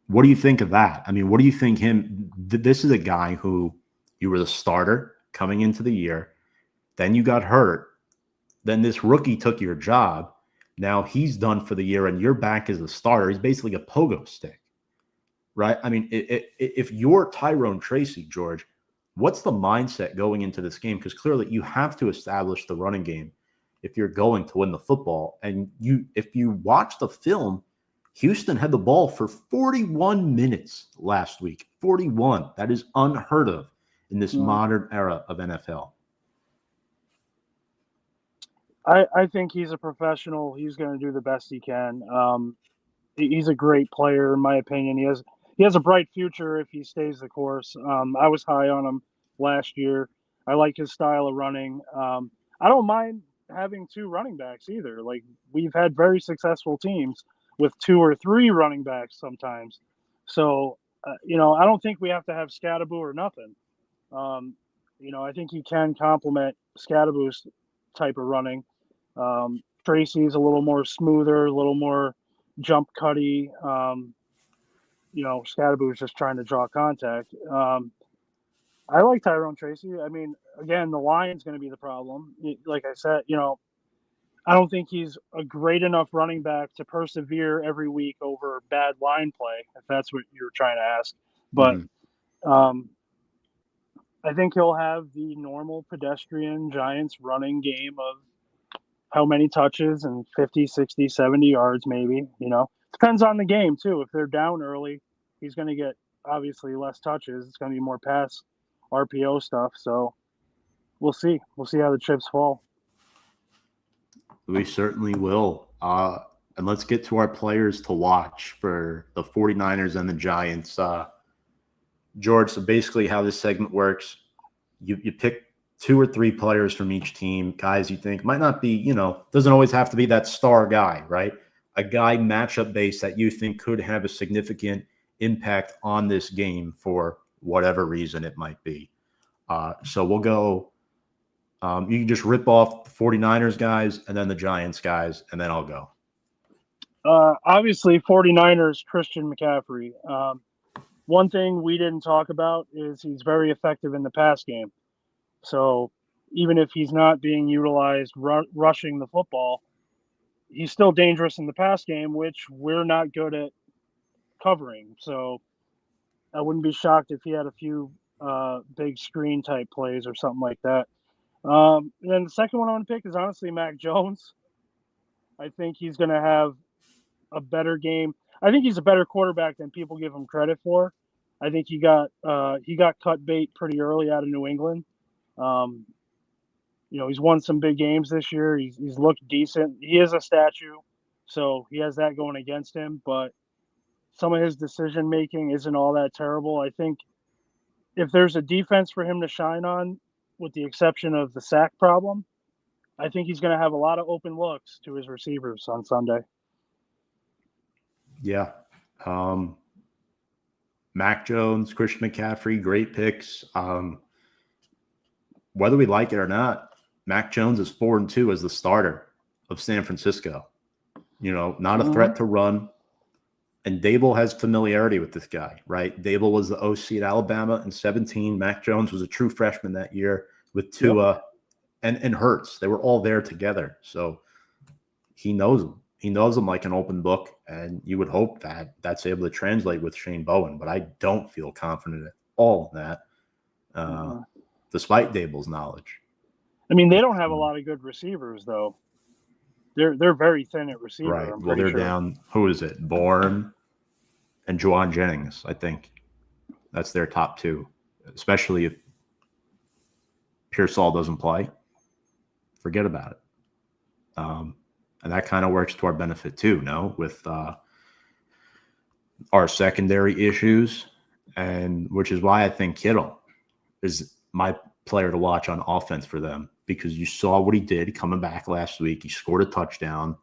what do you think of that? I mean, what do you think this is a guy who you were the starter coming into the year, then you got hurt, then this rookie took your job. Now he's done for the year and you're back as a starter. He's basically a pogo stick, right? I mean, if you're Tyrone Tracy, George, what's the mindset going into this game? Because clearly you have to establish the running game if you're going to win the football. And if you watch the film, Houston had the ball for 41 minutes last week. 41. That is unheard of in this modern era of NFL. I think he's a professional. He's going to do the best he can. He's a great player, in my opinion. He has a bright future if he stays the course. I was high on him last year. I like his style of running. I don't mind having 2 running backs either. Like, we've had very successful teams with 2 or 3 running backs sometimes. So, I don't think we have to have Skattebo or nothing. I think he can complement Skattebo's type of running. Tracy's a little more smoother, a little more jump cutty. Skattebo is just trying to draw contact. I like Tyrone Tracy. I mean, again, the line's going to be the problem. Like I said, I don't think he's a great enough running back to persevere every week over bad line play, if that's what you're trying to ask. But I think he'll have the normal pedestrian Giants running game of how many touches and 50, 60, 70 yards maybe. Depends on the game, too. If they're down early, he's going to get, obviously, less touches. It's going to be more pass RPO stuff. So we'll see. We'll see how the chips fall. We certainly will. And let's get to our players to watch for the 49ers and the Giants. George, so basically how this segment works, you pick 2 or 3 players from each team, guys you think might not be, doesn't always have to be that star guy, right? A guy matchup based that you think could have a significant impact on this game for whatever reason it might be. So we'll go, you can just rip off the 49ers guys and then the Giants guys, and then I'll go. Obviously, 49ers, Christian McCaffrey. One thing we didn't talk about is he's very effective in the pass game. So even if he's not being utilized rushing the football, he's still dangerous in the pass game, which we're not good at covering. So I wouldn't be shocked if he had a few big screen type plays or something like that. And then the second one I want to pick is honestly Mac Jones. I think he's going to have a better game. I think he's a better quarterback than people give him credit for. I think he got cut bait pretty early out of New England. He's won some big games this year. He's looked decent. He is a statue, so he has that going against him. But some of his decision making isn't all that terrible. I think if there's a defense for him to shine on, with the exception of the sack problem, I think he's going to have a lot of open looks to his receivers on Sunday. Yeah. Mac Jones, Christian McCaffrey, great picks. Whether we like it or not, Mac Jones is 4-2 as the starter of San Francisco. Not a threat to run. And Dable has familiarity with this guy, right? Dable was the OC at Alabama in 2017. Mac Jones was a true freshman that year with Tua and Hurts. They were all there together. So he knows them. He knows them like an open book, and you would hope that that's able to translate with Shane Bowen. But I don't feel confident at all in that, despite Dable's knowledge. I mean, they don't have a lot of good receivers, though. They're very thin at receiver. Right. Well, they're down. Who is it? Bourne and Juwan Jennings. I think that's their top 2, especially if Pearsall doesn't play. Forget about it. And that kind of works to our benefit too, no? With our secondary issues, and which is why I think Kittle is my player to watch on offense for them, because you saw what he did coming back last week. He scored a touchdown.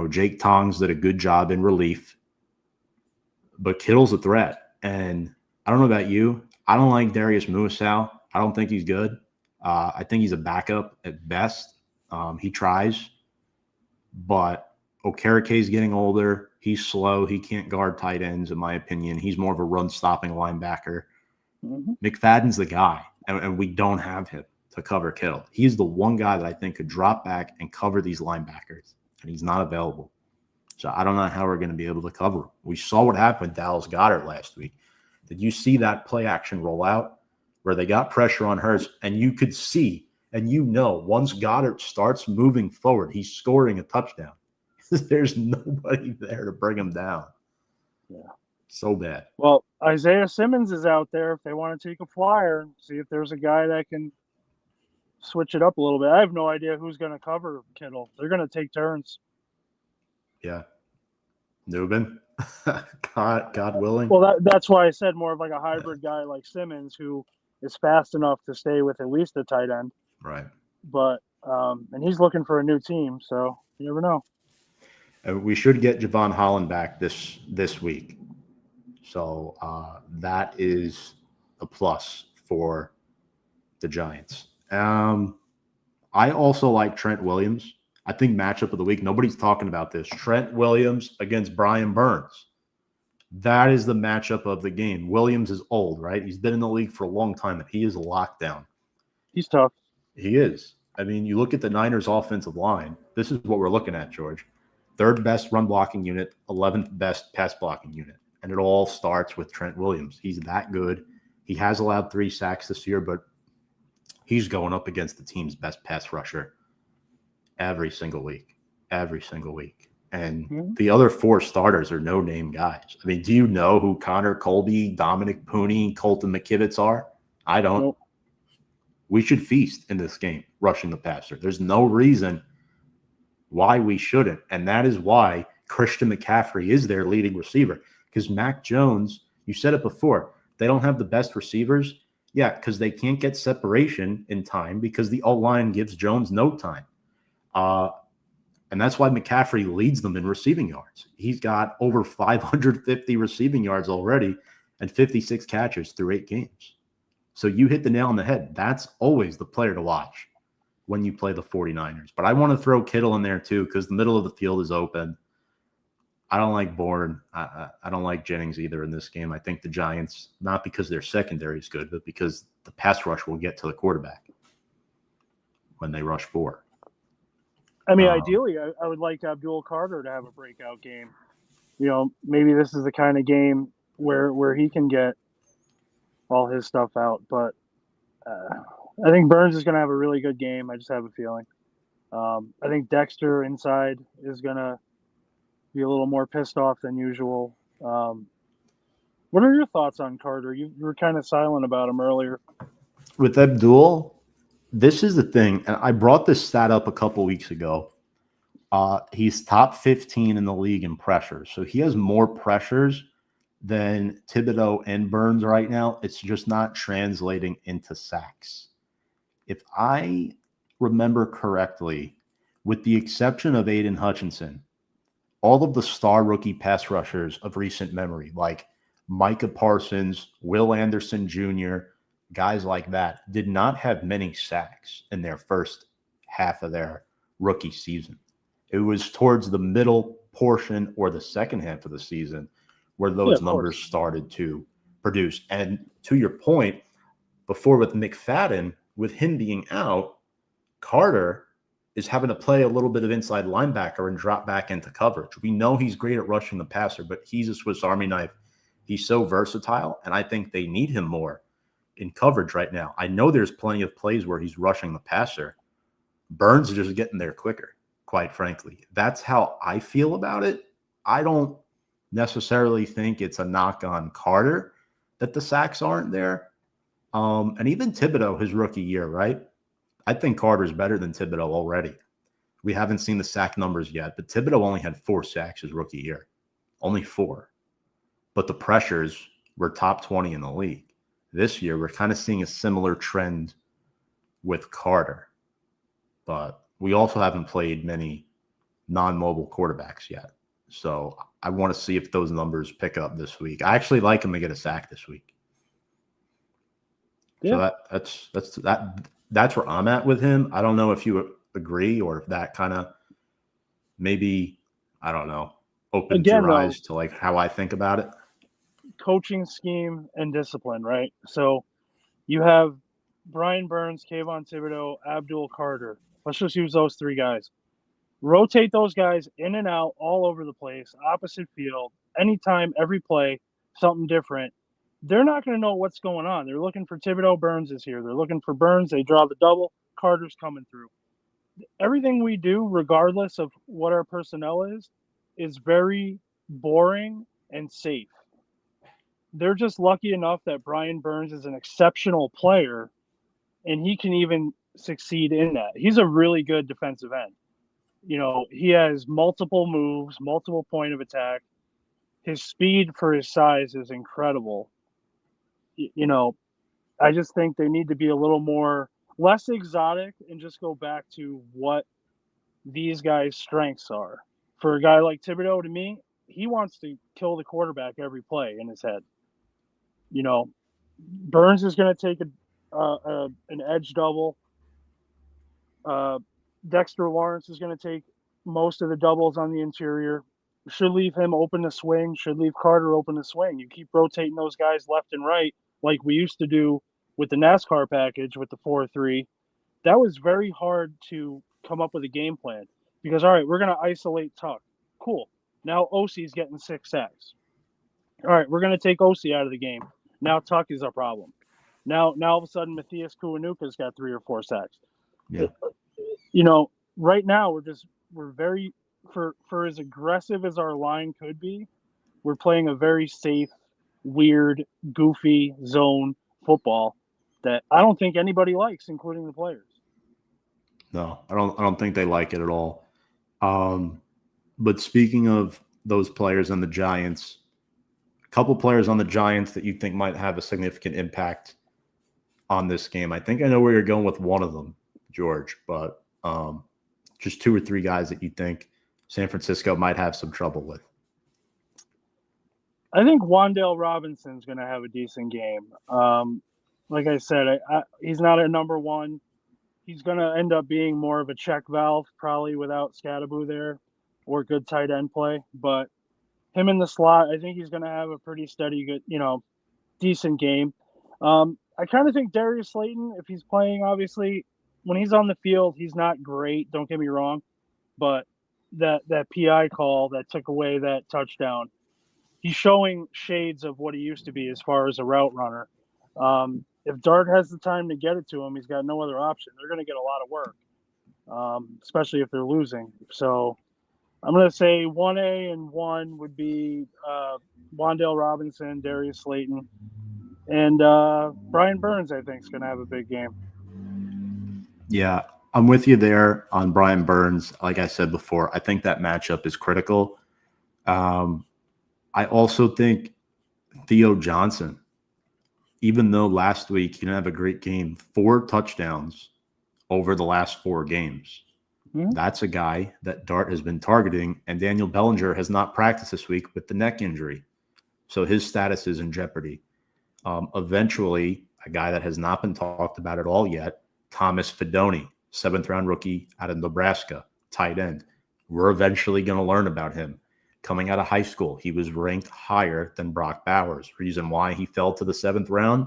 Jake Tongs did a good job in relief, but Kittle's a threat. And I don't know about you. I don't like Darius Muasau. I don't think he's good. I think he's a backup at best. He tries, but Okerike's getting older. He's slow. He can't guard tight ends, in my opinion. He's more of a run-stopping linebacker. Mm-hmm. McFadden's the guy, and we don't have him to cover Kittle. He's the one guy that I think could drop back and cover these linebackers, and he's not available. So I don't know how we're going to be able to cover him. We saw what happened with Dallas Goedert last week. Did you see that play action rollout where they got pressure on Hurts, and you could see – and once Goddard starts moving forward, he's scoring a touchdown. There's nobody there to bring him down. Yeah. So bad. Well, Isaiah Simmons is out there if they want to take a flyer and see if there's a guy that can switch it up a little bit. I have no idea who's going to cover Kittle. They're going to take turns. Yeah. Newman, God willing. Well, that's why I said more of like a hybrid guy like Simmons, who is fast enough to stay with at least a tight end. Right. But and he's looking for a new team, so you never know. We should get Javon Holland back this week. So that is a plus for the Giants. I also like Trent Williams. I think matchup of the week, nobody's talking about this. Trent Williams against Brian Burns. That is the matchup of the game. Williams is old, right? He's been in the league for a long time, and he is a lockdown. He's tough. He is. I mean, you look at the Niners' offensive line. This is what we're looking at, George. 3rd best run blocking unit, 11th best pass blocking unit. And it all starts with Trent Williams. He's that good. He has allowed 3 sacks this year, but he's going up against the team's best pass rusher every single week. And the other 4 starters are no-name guys. I mean, do you know who Connor Colby, Dominic Pooney, Colton McKivitz are? I don't. Nope. We should feast in this game, rushing the passer. There's no reason why we shouldn't. And that is why Christian McCaffrey is their leading receiver. Because Mac Jones, You said it before. They don't have the best receivers. Yeah, because they can't get separation in time because the O-line gives Jones no time. And that's why McCaffrey leads them in receiving yards. He's got over 550 receiving yards already and 56 catches through 8 games. So you hit the nail on the head. That's always the player to watch when you play the 49ers. But I want to throw Kittle in there too because the middle of the field is open. I don't like Bourne. I don't like Jennings either in this game. I think the Giants, not because their secondary is good, but because the pass rush will get to the quarterback when they rush 4. I mean, ideally, I would like Abdul Carter to have a breakout game. Maybe this is the kind of game where he can get all his stuff out. But I think Burns is going to have a really good game. I just have a feeling. I think Dexter inside is going to be a little more pissed off than usual. What are your thoughts on Carter? You were kind of silent about him earlier. With Abdul, this is the thing, and I brought this stat up a couple weeks ago. He's top 15 in the league in pressures. So he has more pressures than Thibodeau and Burns right now. It's just not translating into sacks. If I remember correctly, with the exception of Aiden Hutchinson, all of the star rookie pass rushers of recent memory, like Micah Parsons, Will Anderson Jr., guys like that, did not have many sacks in their first half of their rookie season. It was towards the middle portion or the second half of the season where those numbers started to produce. And to your point, before with McFadden, with him being out, Carter is having to play a little bit of inside linebacker and drop back into coverage. We know he's great at rushing the passer, but he's a Swiss Army knife. He's so versatile, and I think they need him more in coverage right now. I know there's plenty of plays where he's rushing the passer. Burns is just getting there quicker, quite frankly. That's how I feel about it. I don't necessarily think it's a knock on Carter that the sacks aren't there. And even Thibodeau, his rookie year, right? I think Carter's better than Thibodeau already. We haven't seen the sack numbers yet, but Thibodeau only had 4 sacks his rookie year. Only 4. But the pressures were top 20 in the league. This year, we're kind of seeing a similar trend with Carter. But we also haven't played many non-mobile quarterbacks yet. So I want to see if those numbers pick up this week. I actually like him to get a sack this week. Yeah. So that's where I'm at with him. I don't know if you agree or if that kind of maybe, I don't know, opens your eyes to like how I think about it. Coaching scheme and discipline, right? So you have Brian Burns, Kayvon Thibodeau, Abdul Carter. Let's just use those 3 guys. Rotate those guys in and out all over the place, opposite field, anytime, every play, something different. They're not going to know what's going on. They're looking for Thibodeau. Burns is here. They're looking for Burns. They draw the double. Carter's coming through. Everything we do, regardless of what our personnel is very boring and safe. They're just lucky enough that Brian Burns is an exceptional player, and he can even succeed in that. He's a really good defensive end. He has multiple moves, multiple point of attack. His speed for his size is incredible. I just think they need to be a little more less exotic and just go back to what these guys' strengths are. For a guy like Thibodeau, to me, he wants to kill the quarterback every play in his head. Burns is going to take an edge double. Dexter Lawrence is going to take most of the doubles on the interior. Should leave him open to swing. Should leave Carter open to swing. You keep rotating those guys left and right like we used to do with the NASCAR package with the 4-3. That was very hard to come up with a game plan because, all right, we're going to isolate Tuck. Cool. Now OC's getting 6 sacks. All right, we're going to take OC out of the game. Now Tuck is a problem. Now all of a sudden Matthias Kuanuka's got 3 or 4 sacks. Yeah. Right now we're very for as aggressive as our line could be, we're playing a very safe, weird, goofy zone football that I don't think anybody likes, including the players. No, I don't think they like it at all. But speaking of those players and the Giants, couple players on the Giants that you think might have a significant impact on this game. I think I know where you're going with one of them, George, but just 2 or 3 guys that you think San Francisco might have some trouble with. I think Wan'Dale Robinson's going to have a decent game. Like I said, he's not a number one. He's going to end up being more of a check valve, probably without Skattebo there, or good tight end play. But him in the slot, I think he's going to have a pretty steady, good, decent game. I kind of think Darius Slayton, if he's playing, obviously, when he's on the field, he's not great. Don't get me wrong, but that PI call that took away that touchdown, he's showing shades of what he used to be as far as a route runner. If Dart has the time to get it to him, he's got no other option. They're going to get a lot of work, especially if they're losing. So I'm going to say 1A and 1 would be Wan'Dale Robinson, Darius Slayton, and Brian Burns, I think, is going to have a big game. Yeah, I'm with you there on Brian Burns. Like I said before, I think that matchup is critical. I also think Theo Johnson, even though last week he didn't have a great game, 4 touchdowns over the last 4 games. Mm-hmm. That's a guy that Dart has been targeting, and Daniel Bellinger has not practiced this week with the neck injury. So his status is in jeopardy. Eventually, a guy that has not been talked about at all yet, Thomas Fidone, 7th-round rookie out of Nebraska, tight end. We're eventually going to learn about him. Coming out of high school, he was ranked higher than Brock Bowers. Reason why he fell to the 7th round,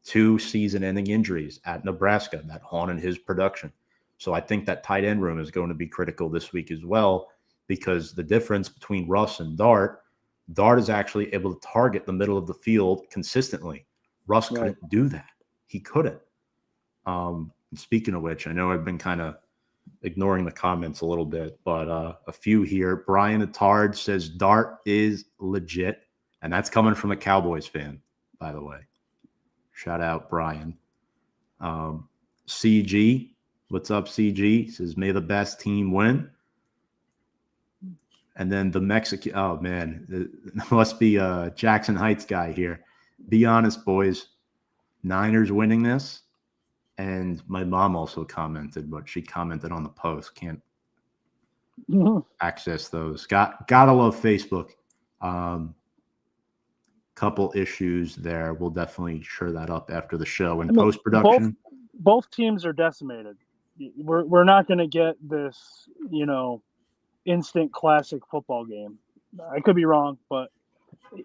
2 season-ending injuries at Nebraska that haunted his production. So I think that tight end room is going to be critical this week as well, because the difference between Russ and Dart is actually able to target the middle of the field consistently. Russ couldn't do that. He couldn't. Speaking of which, I know I've been kind of ignoring the comments a little bit, but a few here. Brian Attard says Dart is legit, and that's coming from a Cowboys fan, by the way. Shout out, Brian. CG, what's up, CG? Says, may the best team win. And then the Mexican, oh man, it must be a Jackson Heights guy here. Be honest, boys. Niners winning this. And my mom also commented, but she commented on the post. Can't access those. Gotta love Facebook. Couple issues there. We'll definitely share that up after the show in post-production. Both teams are decimated. We're not going to get this, instant classic football game. I could be wrong, but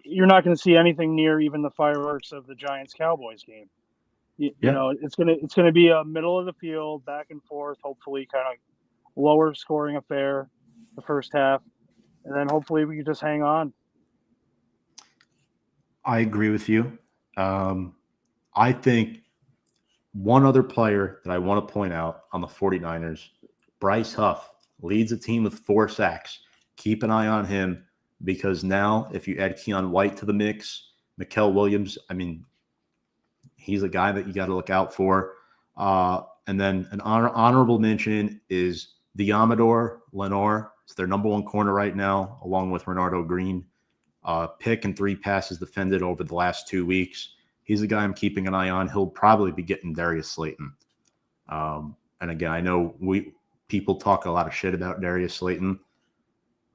you're not going to see anything near even the fireworks of the Giants-Cowboys game. You know, it's gonna be a middle of the field, back and forth, hopefully kind of lower scoring affair the first half, and then hopefully we can just hang on. I agree with you. I think one other player that I want to point out on the 49ers, Bryce Huff, leads a team with 4 sacks. Keep an eye on him, because now if you add Keon White to the mix, Mikael Williams, he's a guy that you got to look out for. And then an honorable mention is Diamador Lenore. It's their number 1 corner right now, along with Renardo Green. Pick and 3 passes defended over the last 2 weeks. He's a guy I'm keeping an eye on. He'll probably be getting Darius Slayton. And again, I know people talk a lot of shit about Darius Slayton.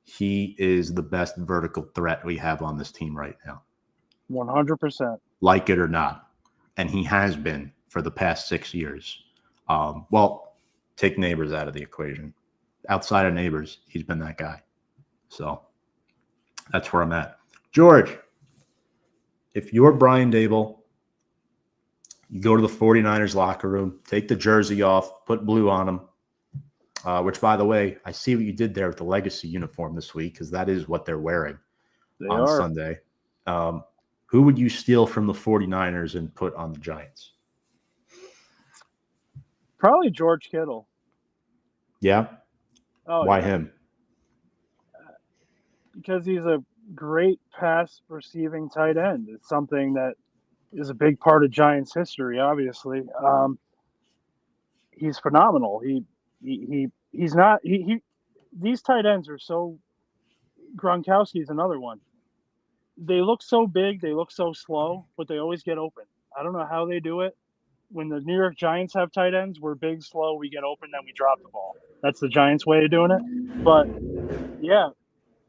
He is the best vertical threat we have on this team right now. 100%. Like it or not. And he has been for the past 6 years. Well, take Neighbors out of the equation. Outside of Neighbors, he's been that guy. So that's where I'm at. George, if you're Brian Daboll, you go to the 49ers locker room, take the jersey off, put blue on them, which, by the way, I see what you did there with the Legacy uniform this week, because that is what they're wearing on Sunday. Who would you steal from the 49ers and put on the Giants? Probably George Kittle. Yeah? Oh, why him? Because he's a great pass receiving tight end. It's something that is a big part of Giants history, obviously. He's phenomenal. He's not these tight ends are so. Gronkowski's another one. they look so big, they look so slow, but they always get open. I don't know how they do it. When the New York Giants have tight ends, we're big, slow, we get open, then we drop the ball. That's the Giants' way of doing it. But yeah,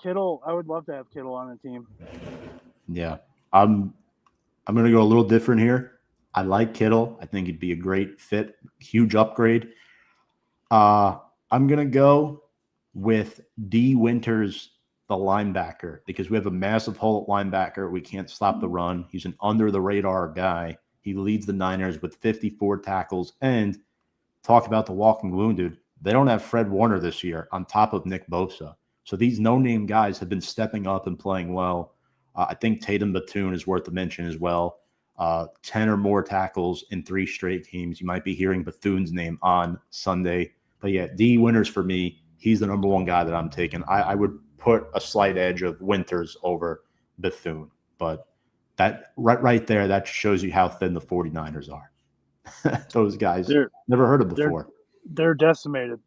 Kittle, I would love to have Kittle on the team. Yeah. I'm going to go a little different here. I like Kittle. I think he'd be a great fit, huge upgrade. I'm going to go with D. Winters, the linebacker, because we have a massive hole at linebacker. We can't stop the run. He's an under-the-radar guy. He leads the Niners with 54 tackles. And talk about the walking wounded. They don't have Fred Warner this year on top of Nick Bosa. So these no-name guys have been stepping up and playing well. I think Tatum Bethune is worth a mention as well. 10 or more tackles in 3 straight games. You might be hearing Bethune's name on Sunday. But yeah, D. Winters for me, he's the number one guy that I'm taking. I would put a slight edge of Winters over Bethune. But that right there, that shows you how thin the 49ers are. Those guys, never heard of before. They're decimated.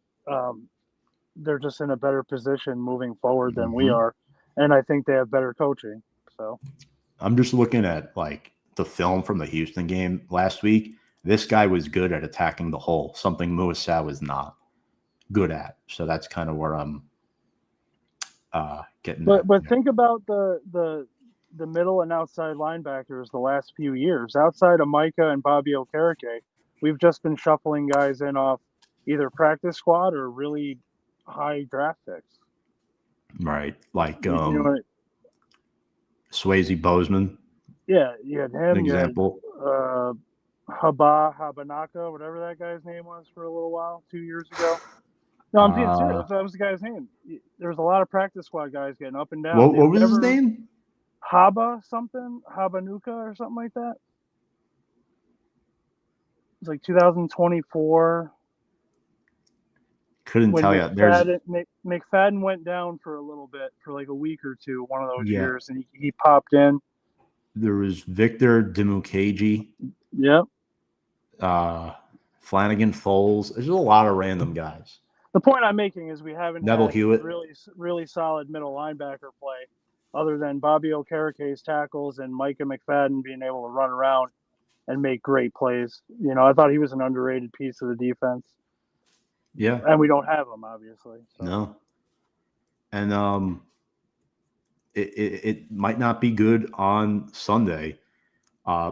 They're just in a better position moving forward than we are. And I think they have better coaching. So I'm just looking at like the film from the Houston game last week. This guy was good at attacking the hole, something Muasau was not good at. So that's kind of where I'm getting. But think about the middle and outside linebackers the last few years. Outside of Micah and Bobby Okereke, we've just been shuffling guys in off either practice squad or really high draft picks. Right, like Swayze Bozeman. Yeah, you had him. An example. Habanaka, whatever that guy's name was for a little while, 2 years ago. No, I'm being serious. That was the guy's name. There was a lot of practice squad guys getting up and down. What was his name? Habanuka or something like that. It was like 2024. Couldn't tell you. McFadden went down for a little bit, for like a week or two, one of those years, and he popped in. There was Victor Dimukeji. Yep. Flanagan Foles. There's a lot of random guys. The point I'm making is we haven't Neville had Hewitt. really solid middle linebacker play, other than Bobby Okereke's tackles and Micah McFadden being able to run around and make great plays. You know, I thought he was an underrated piece of the defense. Yeah. And we don't have him, obviously. So. No. And it might not be good on Sunday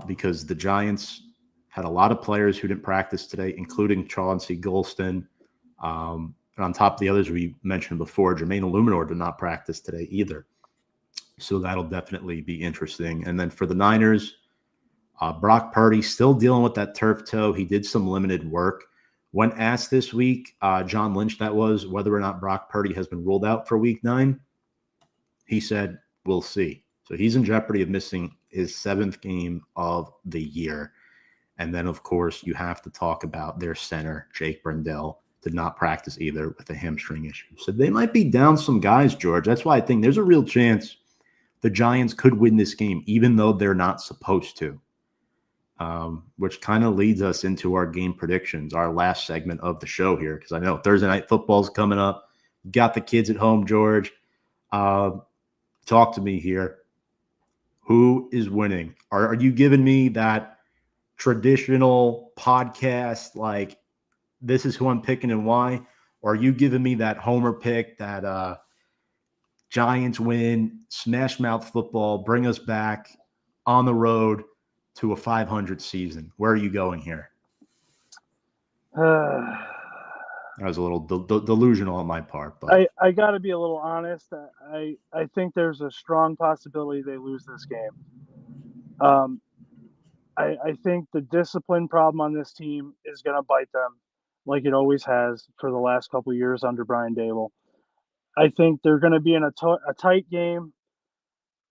because the Giants had a lot of players who didn't practice today, including Chauncey Golston. And on top of the others we mentioned before, Jermaine Illuminor did not practice today either. So that'll definitely be interesting. And then for the Niners, Brock Purdy still dealing with that turf toe. He did some limited work. When asked this week, John Lynch, that was, whether or not Brock Purdy has been ruled out for week 9, he said, we'll see. So he's in jeopardy of missing his 7th game of the year. And then, of course, you have to talk about their center, Jake Brendel, did not practice either with a hamstring issue. So they might be down some guys, George. That's why I think there's a real chance the Giants could win this game, even though they're not supposed to. Which kind of leads us into our game predictions, our last segment of the show here, because I know Thursday Night Football's coming up. Got the kids at home, George. Talk to me here. Who is winning? Are you giving me that traditional podcast, like this is who I'm picking and why? Or are you giving me that homer pick, that Giants win, smash mouth football, bring us back on the road to a 500 season? Where are you going here? That was a little delusional on my part, but I got to be a little honest. I think there's a strong possibility they lose this game. I think the discipline problem on this team is going to bite them, like it always has for the last couple of years under Brian Daboll. I think they're going to be in a tight game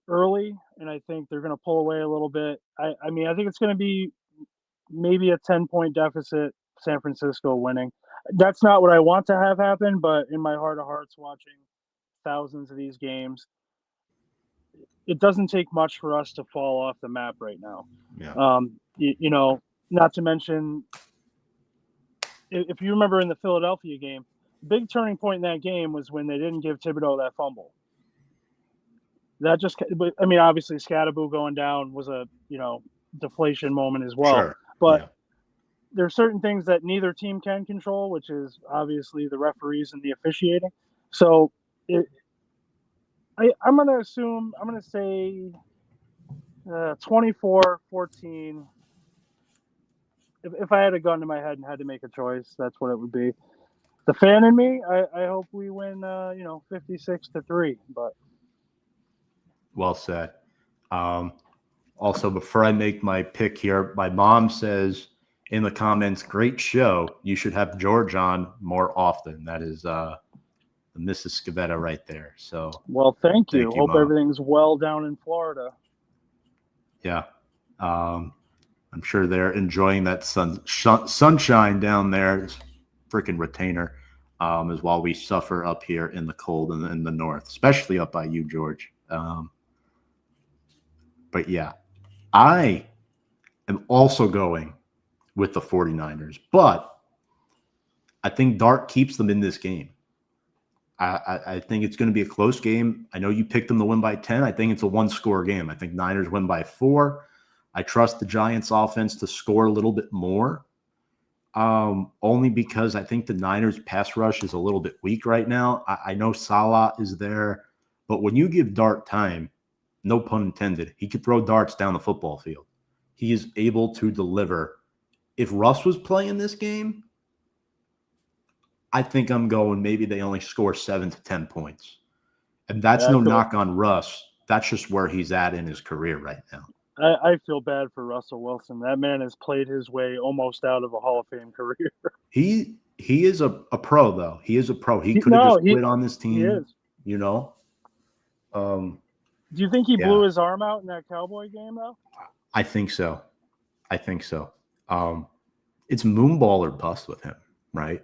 early, and I think they're going to pull away a little bit. I mean, I think it's going to be maybe a 10-point deficit, San Francisco winning. That's not what I want to have happen, but in my heart of hearts, watching thousands of these games, it doesn't take much for us to fall off the map right now. Yeah. You know, not to mention, if you remember in the Philadelphia game, big turning point in that game was when they didn't give Thibodeau that fumble. that just, but I mean, obviously Skattebo going down was a, deflation moment as well. Sure. But Yeah. there are certain things that neither team can control, which is obviously the referees and the officiating. So I'm going to say 24-14. If I had a gun to my head and had to make a choice, that's what it would be. The fan in me, I hope we win, 56-3. But Well said. Also, before I make my pick here, my mom says in the comments, "Great show. You should have George on more often." That is Mrs. Skattebo right there. So, well, thank you. Hope Mom. everything's well down in Florida. Yeah. I'm sure they're enjoying that sunshine down there. This freaking retainer, is while we suffer up here in the cold and in the north, especially up by you, George. But yeah, I am also going with the 49ers, but I think Dart keeps them in this game. I think it's going to be a close game. I know you picked them to win by 10. I think it's a one-score game. I think Niners win by 4. I trust the Giants offense to score a little bit more, only because I think the Niners pass rush is a little bit weak right now. I know Salah is there, but when you give Dart time, no pun intended, he could throw darts down the football field. He is able to deliver. If Russ was playing this game, I think I'm going maybe they only score 7 to 10 points. And that's no knock on Russ. That's just where he's at in his career right now. I feel bad for Russell Wilson. That man has played his way almost out of a Hall of Fame career. He is a pro, though. He is a pro. He could have just quit on this team. He is. Do you think he blew his arm out in that Cowboy game, though? I think so. It's moonball or bust with him, right?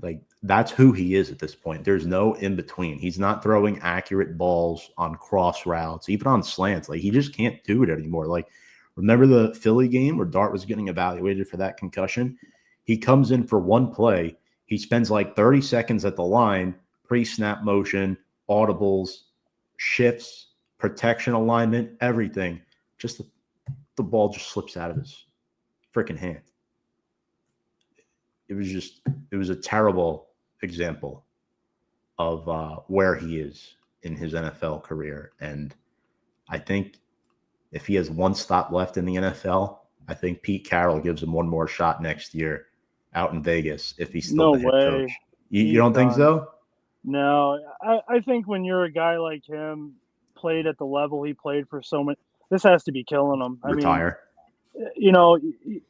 Like, that's who he is at this point. There's no in between. He's not throwing accurate balls on cross routes, even on slants. Like, he just can't do it anymore. Like, remember the Philly game where Dart was getting evaluated for that concussion? He comes in for one play. He spends like 30 seconds at the line, pre-snap motion, audibles, shifts, protection alignment, everything. Just the ball just slips out of his freaking hand. It was a terrible example of where he is in his NFL career. And I think if he has one stop left in the NFL, I think Pete Carroll gives him one more shot next year out in Vegas if he's still the head coach. You don't think so? No, I think when you're a guy like him, played at the level he played for so many, this has to be killing him. Retire. I mean,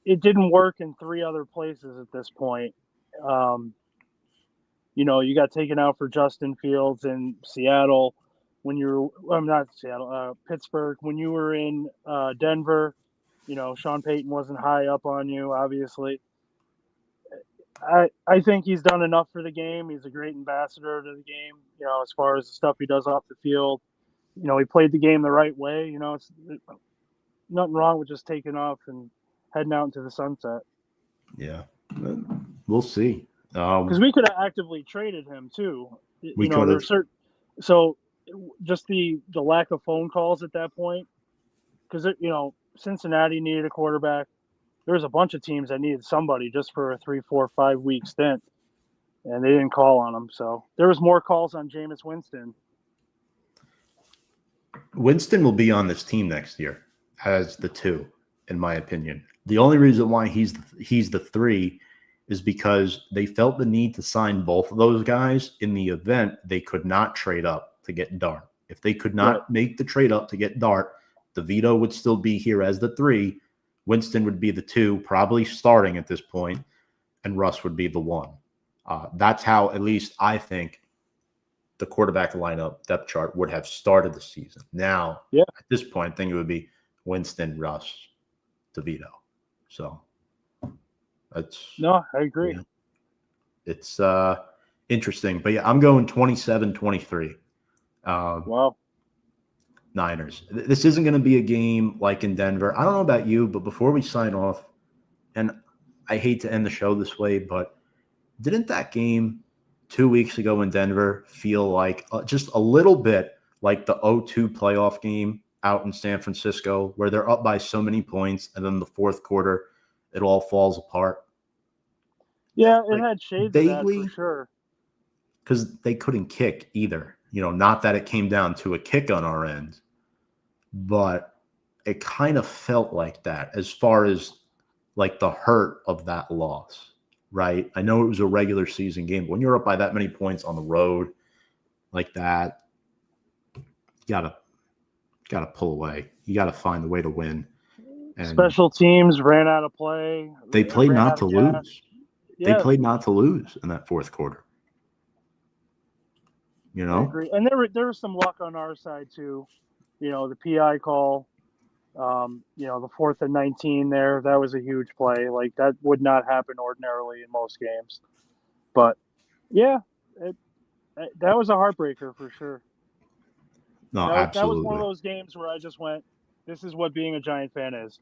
it didn't work in 3 other places at this point. You got taken out for Justin Fields in Seattle when you were, not Seattle, Pittsburgh. When you were in Denver, Sean Payton wasn't high up on you, obviously. I think he's done enough for the game. He's a great ambassador to the game, as far as the stuff he does off the field. He played the game the right way. It's nothing wrong with just taking off and heading out into the sunset. Yeah, we'll see. Because we could have actively traded him too. We could have. So just the lack of phone calls at that point, because Cincinnati needed a quarterback. There was a bunch of teams that needed somebody just for a 3, 4, 5 week stint, and they didn't call on him. So there was more calls on Jameis Winston. Winston will be on this team next year as the 2, in my opinion. The only reason why he's the 3 is because they felt the need to sign both of those guys in the event they could not trade up to get Dart. If they could not make the trade up to get Dart, DeVito would still be here as the 3. Winston would be the 2, probably starting at this point, and Russ would be the 1. That's how, at least I think, the quarterback lineup depth chart would have started the season. Now, at this point, I think it would be Winston, Russ, DeVito. So I agree. It's interesting. But yeah, I'm going 27-23. Wow. Niners. This isn't going to be a game like in Denver. I don't know about you, but before we sign off, and I hate to end the show this way, but didn't that game 2 weeks ago in Denver feel like just a little bit like the 0-2 playoff game out in San Francisco where they're up by so many points and then the fourth quarter, it all falls apart. Yeah, it had shades of that for sure. Because they couldn't kick either. Not that it came down to a kick on our end, but it kind of felt like that as far as like the hurt of that loss, right? I know it was a regular season game, but when you're up by that many points on the road like that, you gotta pull away. You gotta find a way to win. And special teams ran out of play. They played not to lose. Yeah. They played not to lose in that fourth quarter. I agree. And there was some luck on our side too. The PI call, the 4th and 19 there, that was a huge play. Like that would not happen ordinarily in most games. But yeah, that was a heartbreaker for sure. No, absolutely. That was one of those games where I just went, this is what being a Giant fan is.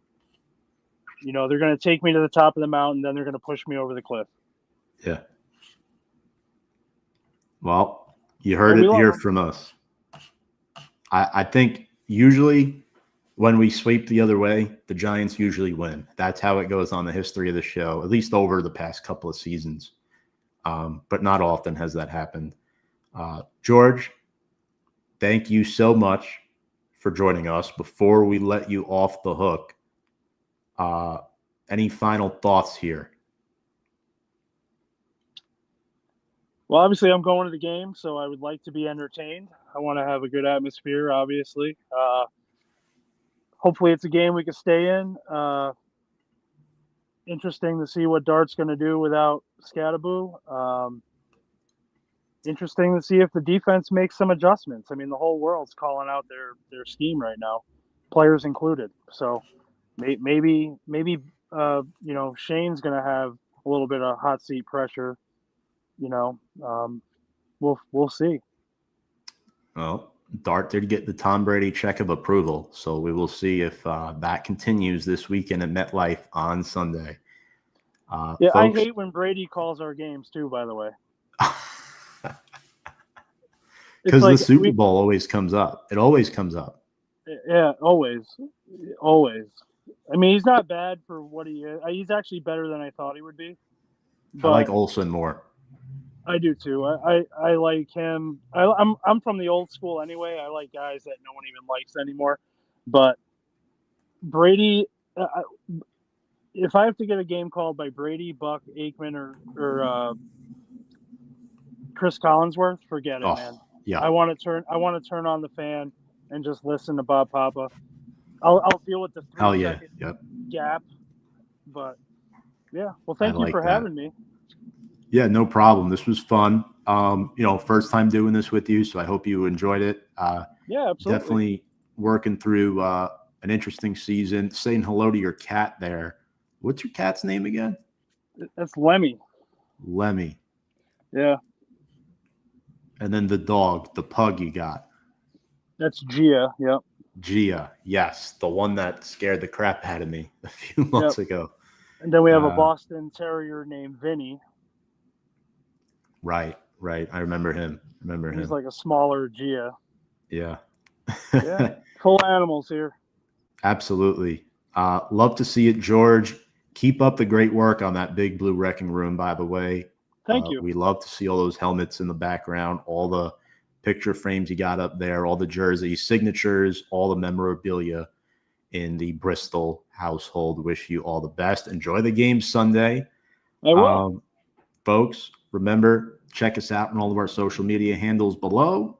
They're going to take me to the top of the mountain, then they're going to push me over the cliff. Yeah. Well, you heard it here from us. I think usually when we sweep the other way, the Giants usually win. That's how it goes on the history of the show, at least over the past couple of seasons. But not often has that happened. George, thank you so much for joining us. Before we let you off the hook, any final thoughts here? Well, obviously, I'm going to the game, so I would like to be entertained. I want to have a good atmosphere, obviously. Hopefully, it's a game we can stay in. Interesting to see what Dart's going to do without Skattebo. Interesting to see if the defense makes some adjustments. I mean, the whole world's calling out their scheme right now, players included. So maybe Shane's going to have a little bit of hot seat pressure. We'll see. Well, Dart did get the Tom Brady check of approval, so we will see if that continues this weekend at MetLife on Sunday. Folks, I hate when Brady calls our games too, by the way. Because the Super Bowl always comes up. It always comes up. Yeah, always. I mean, he's not bad for what he is. He's actually better than I thought he would be. I like Olsen more. I do too. I like him. I'm from the old school anyway. I like guys that no one even likes anymore. But Brady, if I have to get a game called by Brady, Buck, Aikman, or Chris Collinsworth, forget it, man. Yeah. I want to turn on the fan and just listen to Bob Papa. I'll deal with the 3-second gap. But yeah, well, thank you for having me. Yeah, no problem. This was fun. First time doing this with you, so I hope you enjoyed it. Yeah, absolutely. Definitely working through an interesting season. Saying hello to your cat there. What's your cat's name again? That's Lemmy. Lemmy. Yeah. And then the dog, the pug you got. That's Gia. Yep. Gia, yes, the one that scared the crap out of me a few months ago. And then we have a Boston Terrier named Vinny. Right. I remember him. He's like a smaller Gia. Yeah. Yeah. Full animals here. Absolutely. Love to see it, George. Keep up the great work on that Big Blue Wrecking Room, by the way. Thank you. We love to see all those helmets in the background, all the picture frames you got up there, all the jerseys, signatures, all the memorabilia in the Bristol household. Wish you all the best. Enjoy the game Sunday. I will. Folks, remember, check us out on all of our social media handles below.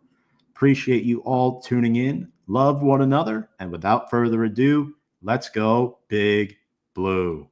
Appreciate you all tuning in. Love one another. And without further ado, let's go Big Blue.